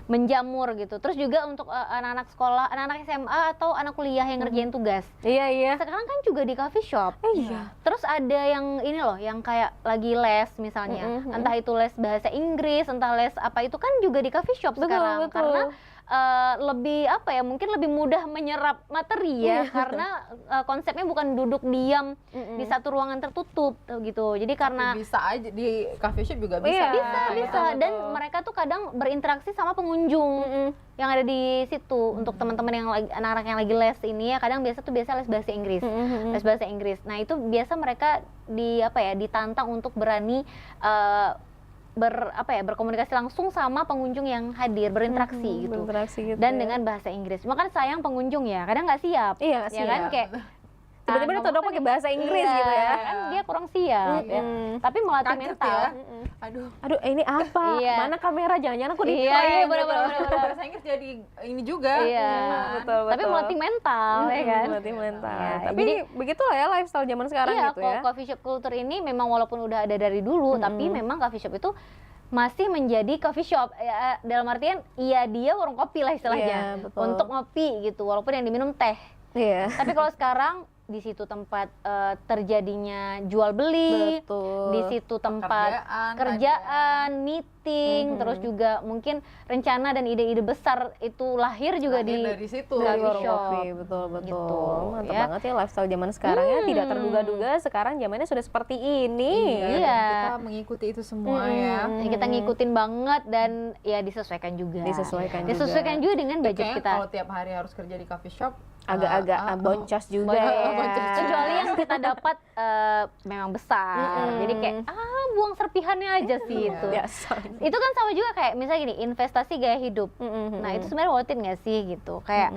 menjamur gitu. Terus juga untuk anak-anak sekolah, anak-anak SMA atau anak kuliah yang ngerjain tugas. Iya. Sekarang kan juga di coffee shop. Iya. Terus ada yang ini loh, yang kayak lagi les misalnya. Entah itu les bahasa Inggris, entah les apa, itu kan juga di coffee shop sekarang. Karena lebih mungkin lebih mudah menyerap materi ya, karena konsepnya bukan duduk diam di satu ruangan tertutup gitu. Jadi karena bisa aja di coffee shop juga bisa. Bisa. Dan mereka tuh kadang berinteraksi sama pengunjung yang ada di situ. Untuk teman-teman yang lagi, anak-anak yang lagi les ini ya, kadang biasa les bahasa Inggris. Les bahasa Inggris. Nah, itu biasa mereka ditantang untuk berani berkomunikasi langsung sama pengunjung yang hadir, berinteraksi gitu. Dan dengan bahasa Inggris. Cuma kan sayang pengunjung ya, kadang nggak siap. Iya, nggak siap. Kan kayak tiba-tiba ditodong pakai bahasa Inggris gitu ya. Kan dia kurang siap ya. Tapi melatih mental. Ya. Aduh, ini apa? Mana kamera? Jangan-jangan aku di benar-benar. Bahasa Inggris jadi ini juga. Betul. Tapi melatih mental ya kan. Melatih mental. Tapi begitulah ya lifestyle zaman sekarang gitu ya. Coffee shop culture ini memang walaupun udah ada dari dulu, tapi memang coffee shop itu masih menjadi coffee shop ya, dalam artian dia warung kopi lah istilahnya, untuk ngopi gitu, walaupun yang diminum teh. Tapi kalau sekarang di situ tempat terjadinya jual beli, di situ tempat kerjaan, meeting, terus juga mungkin rencana dan ide-ide besar itu lahir juga dari situ, dari warung kopi. Betul. Gitu, mantap banget ya lifestyle zaman sekarang ya, tidak terduga-duga sekarang zamannya sudah seperti ini. Kita mengikuti itu semua ya. Kita ngikutin banget dan ya disesuaikan juga juga dengan budget kita. Kalau tiap hari harus kerja di coffee shop agak boncos juga ya. Kecuali yang kita dapat memang besar. Jadi kayak buang serpihannya aja sih itu. Itu kan sama juga kayak misalnya gini, investasi gaya hidup. Nah, itu sebenarnya worth it nggak sih gitu. Kayak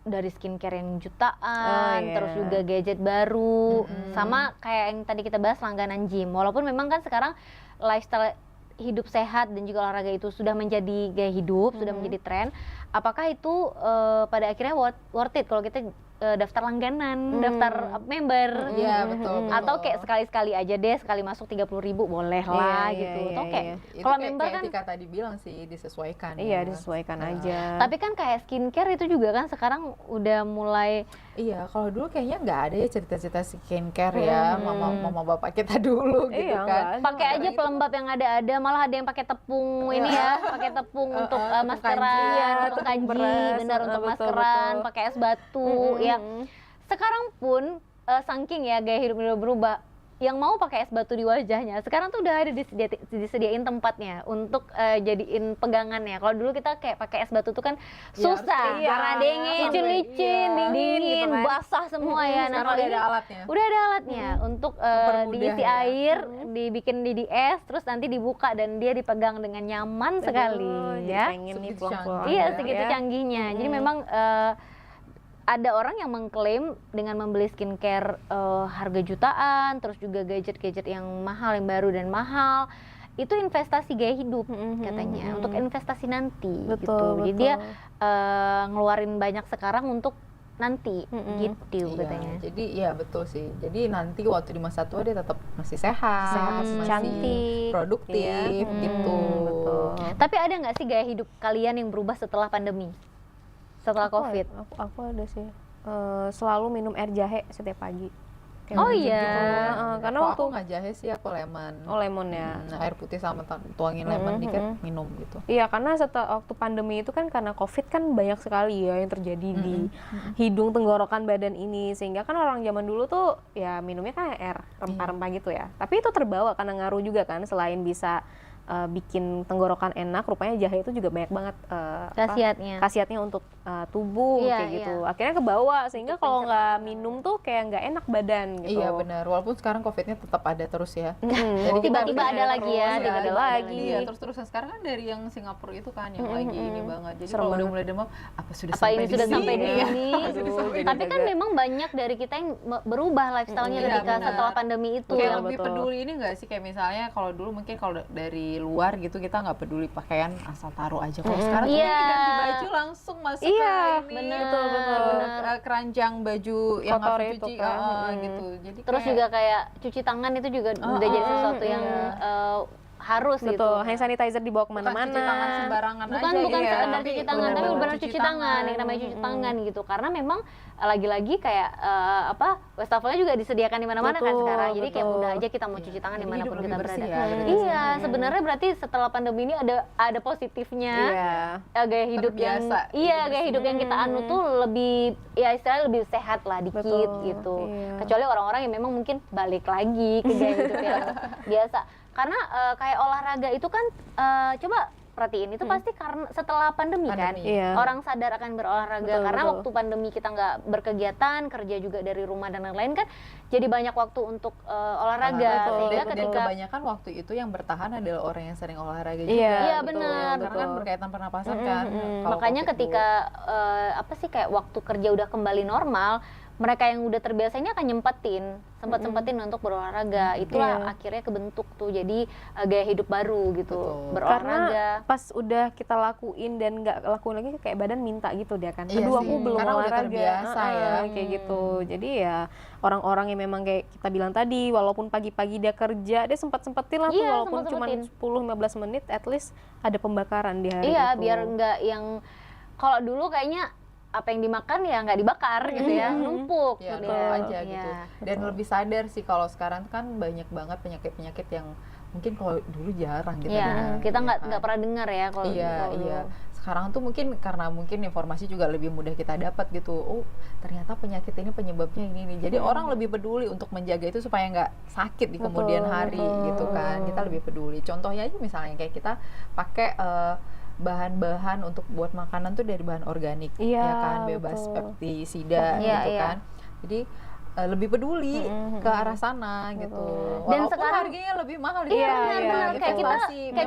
dari skincare yang jutaan, terus juga gadget baru, sama kayak yang tadi kita bahas langganan gym. Walaupun memang kan sekarang lifestyle hidup sehat dan juga olahraga itu sudah menjadi gaya hidup, sudah menjadi tren, apakah itu pada akhirnya worth it kalau kita daftar langganan, daftar member, Iya betul. atau kayak sekali-sekali aja deh, sekali masuk 30.000 boleh lah gitu. Atau kayak kalau member kan Tika tadi bilang sih disesuaikan. Iya, disesuaikan aja. Tapi kan kayak skincare itu juga kan sekarang udah mulai. Iya, kalau dulu kayaknya nggak ada ya cerita-cerita skincare ya, mama bapak kita dulu gitu kan. Pakai aja pelembab yang ada, malah ada yang pakai tepung ini ya, pakai tepung untuk maskeran, untuk kanji, benar untuk maskeran, pakai es batu ya. Sekarang pun saking ya gaya hidup udah berubah, yang mau pakai es batu di wajahnya sekarang tuh udah ada disediain tempatnya untuk jadiin pegangannya. Kalau dulu kita kayak pakai es batu tuh kan susah, karena dingin, licin, dingin, gitu kan, basah semua ya. Nah kalau ini udah ada alatnya untuk diisi air, dibikin di es, terus nanti dibuka dan dia dipegang dengan nyaman sekali ya. Iya, segitu canggihnya. Jadi memang ada orang yang mengklaim dengan membeli skincare harga jutaan, terus juga gadget-gadget yang mahal, yang baru dan mahal, itu investasi gaya hidup katanya, untuk investasi nanti gitu. Jadi dia ngeluarin banyak sekarang untuk nanti gitu katanya. Jadi ya betul sih. Jadi nanti waktu di masa tua dia tetap masih sehat, masih cantik, produktif gitu. Betul. Tapi ada nggak sih gaya hidup kalian yang berubah setelah pandemi? Setelah COVID? Aku ada sih. Selalu minum air jahe setiap pagi. Oh iya. Karena aku nggak jahe sih, aku lemon. Oh lemon ya. Air putih sama tuangin lemon dikit, minum gitu. Iya, karena setelah waktu pandemi itu kan karena COVID kan banyak sekali ya yang terjadi di hidung, tenggorokan, badan ini, sehingga kan orang zaman dulu tuh ya minumnya kan air rempah-rempah gitu ya. Tapi itu terbawa karena ngaruh juga kan, selain bisa bikin tenggorokan enak, rupanya jahe itu juga banyak banget khasiatnya untuk tubuh kayak gitu. Akhirnya kebawa, sehingga kalau nggak minum tuh kayak nggak enak badan gitu. Iya benar, walaupun sekarang COVID-nya tetap ada terus ya. Jadi tiba-tiba ada lagi ya, tiba-tiba ada lagi. Iya, terus-terusan sekarang kan dari yang Singapura itu kan yang lagi ini banget. Jadi kalau udah mulai demam, apa ini sudah sampai di sini? Tapi kan memang banyak dari kita yang berubah lifestyle-nya ketika setelah pandemi itu. Kayak lebih peduli ini nggak sih, kayak misalnya kalau dulu mungkin kalau dari luar gitu kita nggak peduli pakaian, asal taruh aja. Kalau sekarang tuh ganti baju langsung masuk ke ini, betul keranjang baju yang kotor harus itu cuci kan. gitu. Jadi terus juga kayak cuci tangan itu juga udah jadi sesuatu yang harus gitu. Hand sanitizer dibawa kemana-mana. Cuci tangan sembarangan bukan aja. Bukan sekedar cuci tangan, tapi benar cuci tangan, yang namanya cuci tangan gitu. Karena memang lagi-lagi kayak wastafelnya juga disediakan di mana-mana kan sekarang. Jadi kayak mudah aja kita mau cuci tangan dimanapun kita berada. Iya, sebenarnya berarti setelah pandemi ini ada positifnya. Gaya hidup yang gaya hidup yang kita anu tuh lebih ya istilahnya lebih sehat lah dikit gitu. Kecuali orang-orang yang memang mungkin balik lagi ke gaya hidup yang biasa. Karena kayak olahraga itu kan coba perhatiin itu pasti karena setelah pandemi kan orang sadar akan berolahraga karena waktu pandemi kita nggak berkegiatan, kerja juga dari rumah dan lain-lain kan, jadi banyak waktu untuk olahraga. Sehingga ketika kebanyakan waktu itu yang bertahan adalah orang yang sering olahraga juga. Iya benar. Karena kan berkaitan pernapasan kan. Makanya ketika kayak waktu kerja udah kembali normal, mereka yang udah terbiasa ini akan sempat-sempatin untuk berolahraga. Itulah akhirnya kebentuk tuh jadi gaya hidup baru gitu. Berolahraga. Karena pas udah kita lakuin dan nggak lakuin lagi kayak badan minta gitu dia kan. Aduh aku belum olahraga. Udah terbiasa ya. Kayak gitu. Jadi ya orang-orang yang memang kayak kita bilang tadi, walaupun pagi-pagi dia kerja, dia sempat-sempatin lah tuh walaupun cuma 10-15 menit, at least ada pembakaran di hari itu. Biar nggak yang kalau dulu kayaknya apa yang dimakan ya nggak dibakar gitu ya, numpuk ya, aja gitu. Dan lebih sadar sih kalau sekarang kan banyak banget penyakit-penyakit yang mungkin kalau dulu jarang gitu. Kita nggak pernah dengar ya kalau sekarang tuh mungkin karena informasi juga lebih mudah kita dapat gitu. Oh ternyata penyakit ini penyebabnya ini nih. Jadi orang lebih peduli untuk menjaga itu supaya nggak sakit di kemudian hari gitu kan. Kita lebih peduli. Contohnya aja misalnya kayak kita pakai bahan-bahan untuk buat makanan tuh dari bahan organik, ya kan, bebas pestisida gitu kan. Jadi lebih peduli ke arah sana gitu. Dan Walaupun sekarang harganya lebih mahal iya benar-benar kayak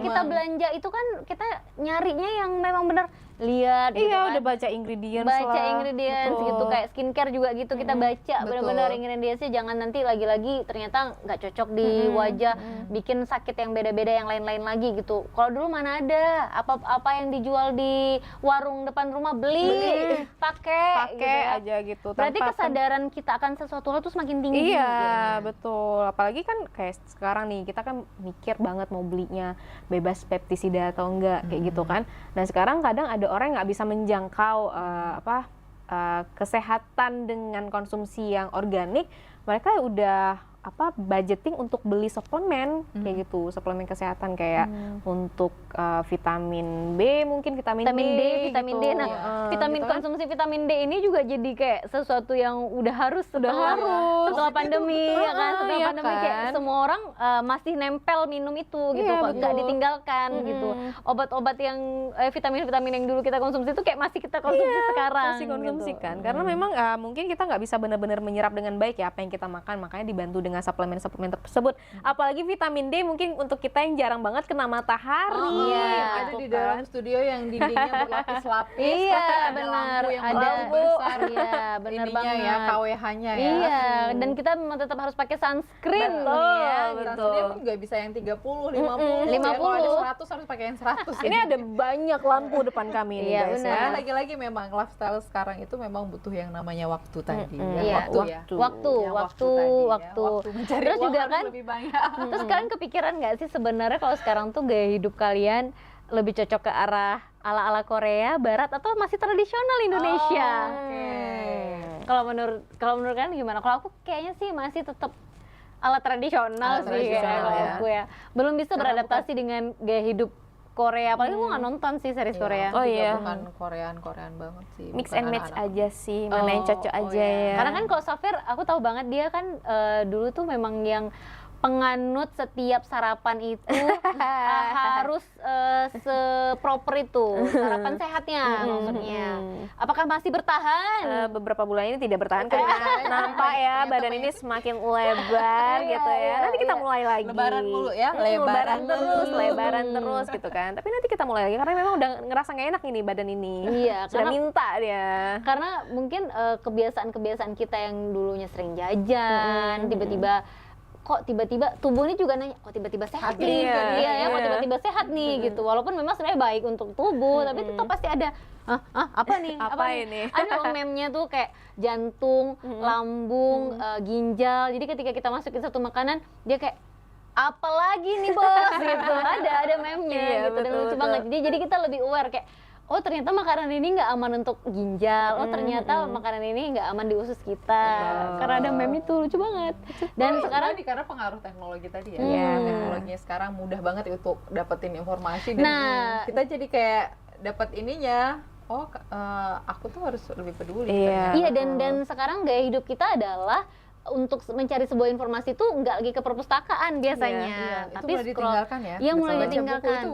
kita memang. belanja itu kan kita nyarinya yang memang benar lihat gitu kan. Udah baca ingredients baca lah. ingredients Betul. gitu kayak skincare juga gitu kita baca Betul. benar-benar ingredientsnya, jangan nanti lagi-lagi ternyata nggak cocok di wajah, bikin sakit yang beda-beda yang lain-lain lagi gitu. Kalau dulu mana ada apa yang dijual di warung depan rumah beli pakai gitu ya. aja gitu. Berarti tanpa kesadaran kita akan sesuatu hal tuh semakin tinggi. Iya, betul. Apalagi kan kayak sekarang nih, kita kan mikir banget mau belinya bebas pestisida atau enggak, kayak gitu kan. Dan sekarang kadang ada orang yang nggak bisa menjangkau kesehatan dengan konsumsi yang organik, mereka udah budgeting untuk beli suplemen kayak gitu, suplemen kesehatan kayak untuk vitamin B, mungkin vitamin D. Vitamin D. Nah, gitu kan. konsumsi vitamin D ini juga jadi kayak sesuatu yang udah harus setelah pandemi ya kan. Setelah iya pandemi kayak kan. semua orang masih nempel minum itu gitu, Iya, kok nggak betul. ditinggalkan gitu. Obat-obat yang vitamin-vitamin yang dulu kita konsumsi itu kayak masih kita konsumsi sekarang. Masih konsumsi gitu. kan, karena memang mungkin kita nggak bisa benar-benar menyerap dengan baik ya apa yang kita makan, makanya dibantu dengan suplemen-suplemen tersebut. Apalagi vitamin D mungkin untuk kita yang jarang banget kena matahari. Ada di dalam studio yang dindingnya berlapis-lapis, Iya, ada benar. lampu yang Ada. besar, Iya, benar ininya banget. ya, KWH-nya ya. Iya, dan kita memang tetap harus pakai sunscreen Betul, nih ya. betul. Dia pun nggak bisa yang 30, 50, 50. Ya, kalau ada 100 harus pakai yang 100. Ini ada banyak lampu depan kami nih Iya, guys benar. ya. Karena lagi-lagi memang lifestyle sekarang itu memang butuh yang namanya waktu tadi. Ya, Iya. waktu ya. Waktu Yang tadi ya. waktu. Mencari Terus uang juga harus kan, lebih banyak. terus kalian kepikiran nggak sih sebenarnya kalau sekarang tuh gaya hidup kalian lebih cocok ke arah ala-ala Korea Barat atau masih tradisional Indonesia? Kalau menurut kalian gimana? Kalau aku kayaknya sih masih tetap ala tradisional Ala sih tradisional kalau ya. aku ya. Belum bisa Karena beradaptasi dengan gaya hidup Korea. Apalagi aku nggak nonton sih series Korea. Oh, Juga iya. bukan Korean banget sih. Mix bukan and match anak-anak. aja sih, mana yang cocok aja ya. Karena kan kalau Safir, aku tahu banget dia kan dulu tuh memang yang penganut setiap sarapan itu harus seproper itu sarapan sehatnya maksudnya. Apakah masih bertahan? Beberapa bulan ini tidak bertahan karena nampak ya badan ini semakin lebar gitu ya. Nanti kita mulai lagi. Lebaran mulu ya, lebaran terus, mulu. lebaran terus gitu kan. Tapi nanti kita mulai lagi karena memang udah ngerasa nggak enak ini badan ini. Iya, Sudah karena- minta dia. Karena mungkin kebiasaan-kebiasaan kita yang dulunya sering jajan, tiba-tiba kok tiba-tiba tubuh ini juga nanya, kok tiba-tiba sehat nih, Iya, iya ya, kok iya. tiba-tiba sehat nih gitu. Walaupun memang sebenarnya baik untuk tubuh, tapi tetap pasti ada, apa nih? Apa nih?" ini? Ada loh meme-nya tuh kayak jantung, lambung, ginjal. Jadi ketika kita masukin satu makanan, dia kayak apalagi nih bos gitu. Ada meme-nya Iya, gitu dan betul, lucu betul. banget. Jadi kita lebih aware kayak oh ternyata makanan ini nggak aman untuk ginjal, oh ternyata makanan ini nggak aman di usus kita, karena ada meme itu lucu banget. Dan sekarang karena pengaruh teknologi tadi ya. Iya. Teknologinya sekarang mudah banget untuk dapetin informasi dan Nah. kita jadi kayak dapat ininya. Oh, aku tuh harus lebih peduli. Iya. iya dan sekarang gaya hidup kita adalah untuk mencari sebuah informasi itu nggak lagi ke perpustakaan biasanya, Iya, itu tapi mulai ditinggalkan ya. Iya, mulai Baca ditinggalkan. buku itu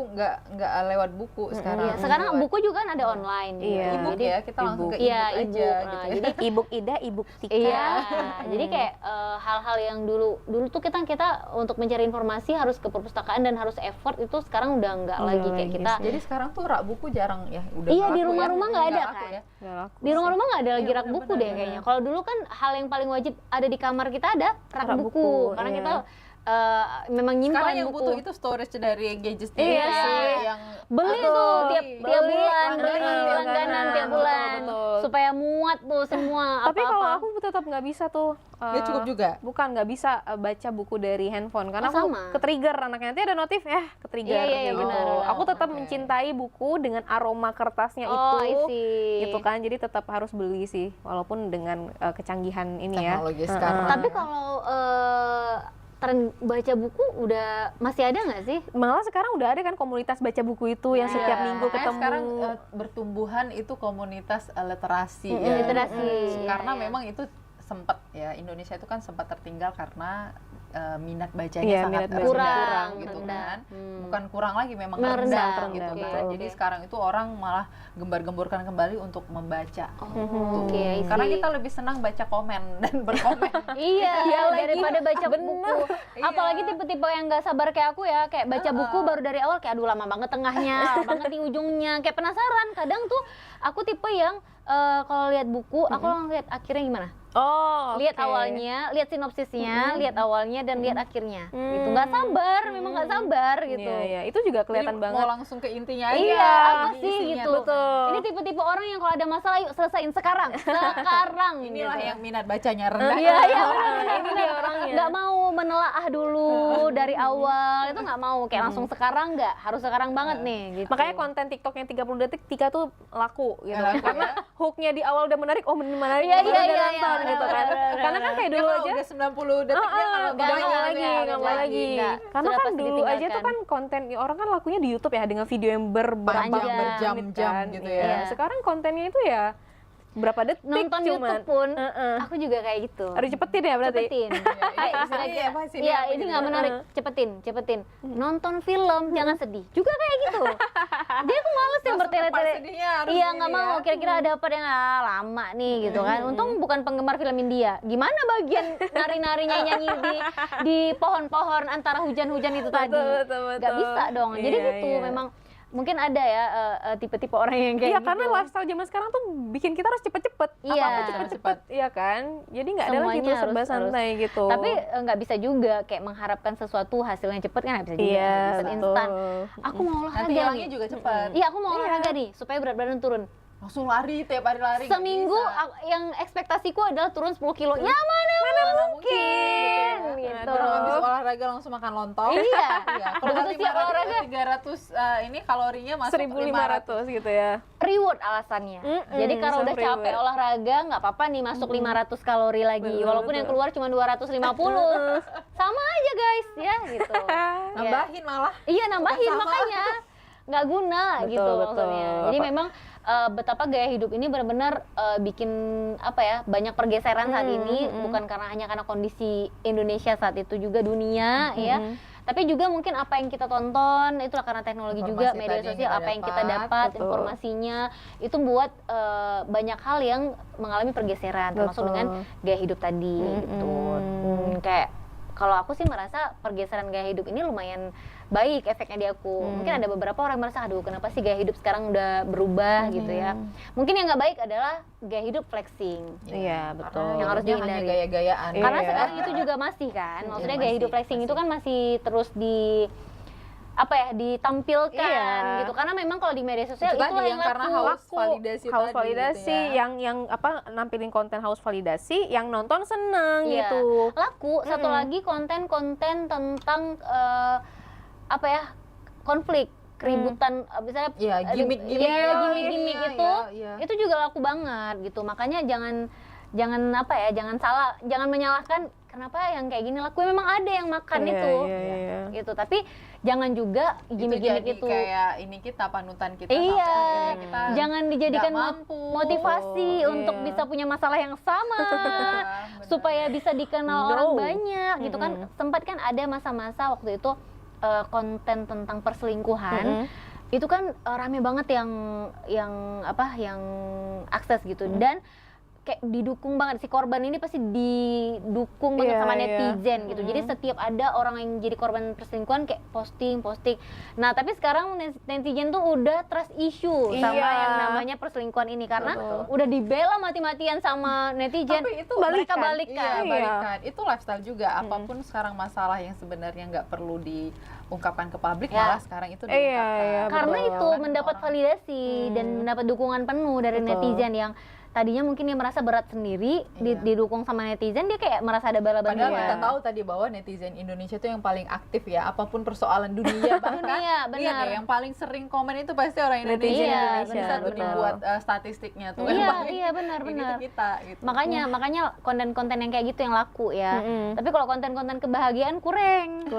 nggak lewat buku sekarang. Iya, sekarang buku juga kan ada online. Iya. gitu. E-book Jadi ya, kita langsung ke iya, e-book aja e-book. gitu. Nah, ya. jadi Ibuk Ida, Ibuk Tika. iya, jadi kayak hal-hal yang dulu tuh kita untuk mencari informasi harus ke perpustakaan dan harus effort, itu sekarang udah nggak Nggak lagi kayak lagi kita. Jadi sekarang tuh rak buku jarang ya, udah Iya, nggak di laku rumah-rumah nggak ada laku kan? ya. Nggak laku Di rumah-rumah nggak ada lagi Iya, rak buku benar, deh benar. kayaknya. Kalau dulu kan hal yang paling wajib ada di kamar kita ada rak Rak buku, buku, karena iya. kita memang nyimpan Sekarang yang buku. butuh itu storage dari gadget Iya sih. yang Beli Aduh, tuh tiap bulan, beli langganan, langganan tiap bulan betul. supaya muat tuh semua Tapi kalau apa-apa. aku tetap nggak bisa tuh. Nggak cukup juga? Bukan, nggak bisa baca buku dari handphone karena Oh, aku sama. ke-trigger anaknya, nanti ada notif ke-trigger Iya, iya, kayak gitu. benar. Aku tetap Oke. mencintai buku dengan aroma kertasnya Oh, I itu. see. Gitu kan. Jadi tetap harus beli sih walaupun dengan kecanggihan ini ya. teknologi sekarang. Tapi kalau tren baca buku udah masih ada nggak sih? Malah sekarang udah ada kan komunitas baca buku itu yang setiap minggu Makanya ketemu. sekarang bertumbuhan itu komunitas literasi Mm-mm, ya. literasi. Karena Iya, iya. memang itu sempat ya, Indonesia itu kan sempat tertinggal karena minat bacanya sangat kurang gitu rendah. kan. Bukan kurang lagi, memang Rendah, rendah gitu okay. kan. Jadi sekarang itu orang malah gembar-gemborkan kembali untuk membaca. Okay, karena kita lebih senang baca komen dan berkomen. Iya, daripada baca buku. Apalagi tipe-tipe yang nggak sabar kayak aku ya, kayak baca buku baru dari awal kayak aduh lama banget tengahnya, lama banget di ujungnya, kayak penasaran. Kadang tuh aku tipe yang kalau lihat buku, aku langsung lihat akhirnya gimana. Lihat awalnya, lihat sinopsisnya, lihat awalnya dan lihat akhirnya. Gitu, nggak sabar, memang nggak sabar gitu. Iya, itu juga kelihatan Jadi banget. mau langsung ke intinya aja. Iya, apa sih isinya gitu. Betul. Ini tipe-tipe orang yang kalau ada masalah yuk selesain sekarang. Sekarang Inilah gitu. yang minat bacanya rendah. Iya, iya. Ini dia orangnya. Nggak mau menelaah dulu dari awal, itu nggak mau. Kayak langsung sekarang nggak, harus sekarang banget nih gitu. Makanya konten TikTok yang 30 detik Tika tuh laku gitu. Laku, Karena hooknya di awal udah menarik, menarik, Iya, udah iya, nonton iya, gitu kan. Karena kan kayak dulu aja udah 90 detik dia nggak mau lagi. Karena Sudah kan pasti dulu aja tuh ditinggalkan. kan konten orang kan lakunya di YouTube ya dengan video yang berjam-jam gitu ya. Iya. Sekarang kontennya itu ya berapa detik Nonton cuman. YouTube pun, aku juga kayak gitu. Harus cepetin ya berarti. Cepetin. Iya, Iya, ini nggak menarik. Cepetin. Nonton film, jangan sedih. Juga kayak gitu. Dia tuh males yang bertele-tele. Iya, nggak mau. Kira-kira ada apa yang lama nih gitu kan. Untung bukan penggemar film India. Gimana bagian nari-narinya nyanyi di pohon-pohon antara hujan-hujan itu tadi? Betul. Nggak bisa dong. Jadi Iya, gitu. iya. Memang mungkin ada ya tipe-tipe orang yang kayak Iya, gitu. karena lifestyle zaman sekarang tuh bikin kita harus cepet-cepet. Iya. Apa-apa cepet-cepet, iya kan? Jadi nggak ada lagi Semuanya tuh serba harus- santai gitu. Tapi nggak bisa juga kayak mengharapkan sesuatu hasilnya cepet kan nggak bisa juga. Iya, Bisa betul. instan. Aku mau Nanti olahraga hilangnya nih. juga cepat. Iya, aku mau olahraga nih supaya berat badan turun. Langsung lari, tiap hari lari. nggak Seminggu bisa. yang ekspektasiku adalah turun 10 kilo. Ya mana mungkin gitu. Terus habis olahraga langsung makan lontong. Iya. Kalau Begitu siap olahraga 300 ini kalorinya masuk 1.500 gitu ya. reward alasannya. Jadi kalau udah self capek reward. olahraga nggak apa-apa nih masuk 500 kalori lagi. Walaupun yang keluar cuma 250. Sama aja guys ya gitu. Nambahin malah. Iya nambahin Sama. makanya nggak guna Betul, gitu betul. maksudnya. Jadi memang betapa gaya hidup ini benar-benar bikin apa ya banyak pergeseran saat ini bukan karena kondisi Indonesia saat itu juga dunia ya. Tapi juga mungkin apa yang kita tonton itulah karena teknologi juga Informasi media tadi yang sosial kita apa yang kita dapat betul. informasinya itu buat banyak hal yang mengalami pergeseran termasuk Betul. dengan gaya hidup tadi gitu. Kayak kalau aku sih merasa pergeseran gaya hidup ini lumayan baik efeknya di aku. Mungkin ada beberapa orang yang merasa aduh kenapa sih gaya hidup sekarang udah berubah gitu ya. Mungkin yang nggak baik adalah gaya hidup flexing. Iya, betul. Yang harus hanya dihindari. gaya-gayaan. Karena Iya. sekarang itu juga masih kan. Maksudnya gaya masih, hidup flexing itu kan masih terus ditampilkan Iya. gitu. Karena memang kalau di media sosial Itu itulah tadi yang yang karena laku. haus validasi haus tadi validasi gitu ya. yang nampilin konten haus validasi yang nonton seneng Iya. gitu. Laku. Satu lagi konten-konten tentang konflik, keributan, misalnya Iya, gimmick-gimmick. gimmick-gimmick Iya, itu, iya. itu juga laku banget gitu. Makanya jangan menyalahkan kenapa yang kayak gini laku. Memang ada yang makan Iya, itu, iya. gitu. Tapi jangan juga gimmick-gimmick jadi itu. kayak ini kita panutan kita. Iya, sampai kita jangan dijadikan nggak mampu. motivasi Iya. untuk bisa punya masalah yang sama, benar. supaya bisa dikenal orang banyak, gitu kan. Sempat kan ada masa-masa waktu itu konten tentang perselingkuhan, itu kan rame banget yang akses gitu dan kayak didukung banget si korban ini pasti didukung banget Iya, sama iya. netizen gitu. Jadi setiap ada orang yang jadi korban perselingkuhan kayak posting. Nah, tapi sekarang netizen tuh udah trust issue sama Iya. yang namanya perselingkuhan ini karena Betul. udah dibela mati-matian sama netizen. Tapi itu mereka balikan. balikan. Iya, balikan. Itu lifestyle juga. Apapun sekarang masalah yang sebenarnya nggak perlu diungkapkan ke publik, Ya. malah sekarang itu Iya, diungkapkan. iya, Karena betul. itu Kan mendapat orang- validasi dan mendapat dukungan penuh dari Betul. netizen yang tadinya mungkin dia merasa berat sendiri Iya. didukung sama netizen, dia kayak merasa ada bala Padahal bantuan. kita tahu tadi bahwa netizen Indonesia itu yang paling aktif ya, apapun persoalan dunia bahkan. Dunia, benar. Lihat ya, yang paling sering komen itu pasti orang Indonesia. Netizen Iya, Indonesia, Bisa tuh betul. dibuat statistiknya tuh. Iya, Yang paling iya, benar, ini benar. tuh kita gitu. Makanya konten-konten yang kayak gitu yang laku ya. Tapi kalau konten-konten kebahagiaan kurang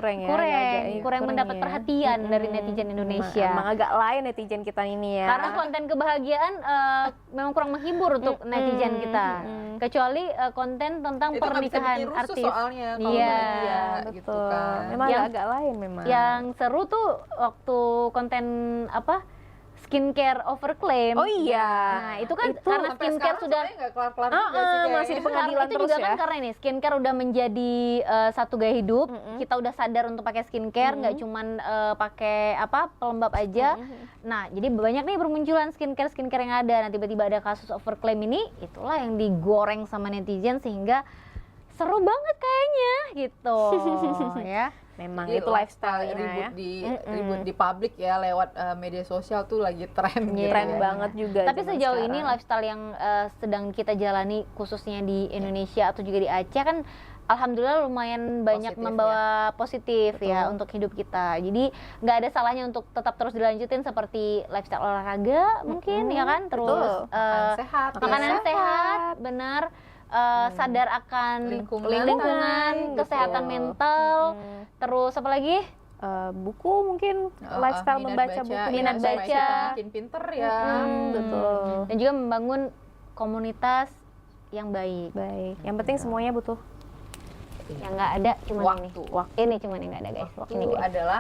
Kurang mendapat ya. perhatian dari netizen Indonesia. Emang agak lain netizen kita ini ya. Karena konten kebahagiaan memang kurang menghibur untuk netizen kita. Kecuali konten tentang itu pernikahan bisa bikin rusuh artis. soalnya kalau Iya, media gitu betul. kan. Memang Yang- agak lain memang. Yang seru tuh waktu konten apa? Skincare overclaim. Oh iya. Nah, itu kan Itu karena Sampai skincare sekarang sudah sebenarnya nggak kelar-kelar juga sih kayaknya. masih di pengadilan itu terus juga ya. kan karena ini skincare udah menjadi satu gaya hidup. Kita udah sadar untuk pakai skincare, nggak cuman pakai apa pelembab aja. Nah, jadi banyak nih bermunculan skincare yang ada. Nah, tiba-tiba ada kasus overclaim ini, itulah yang digoreng sama netizen sehingga seru banget kayaknya gitu ya. Memang Jadi itu lifestyle-nya ribut ya. ribut di publik ya lewat media sosial tuh lagi tren gitu. Tren ya. banget juga. Tapi zaman sejauh sekarang. ini lifestyle yang sedang kita jalani khususnya di Indonesia atau juga di Aceh kan alhamdulillah lumayan banyak Positif, membawa positif ya untuk hidup kita. Jadi nggak ada salahnya untuk tetap terus dilanjutin seperti lifestyle olahraga mungkin ya kan, terus Betul. Makan sehat, makanan sehat. sehat, benar. Sadar akan Lingkungan, kesehatan betul. mental, terus apa lagi? Buku mungkin lifestyle membaca buku, minat supaya baca. kita makin pinter ya. Betul. Dan juga membangun komunitas yang baik. Baik. Yang penting semuanya butuh Yang nggak ada cuma ini. Waktu. Ini cuma yang nggak ada guys. Ini Itu guys. adalah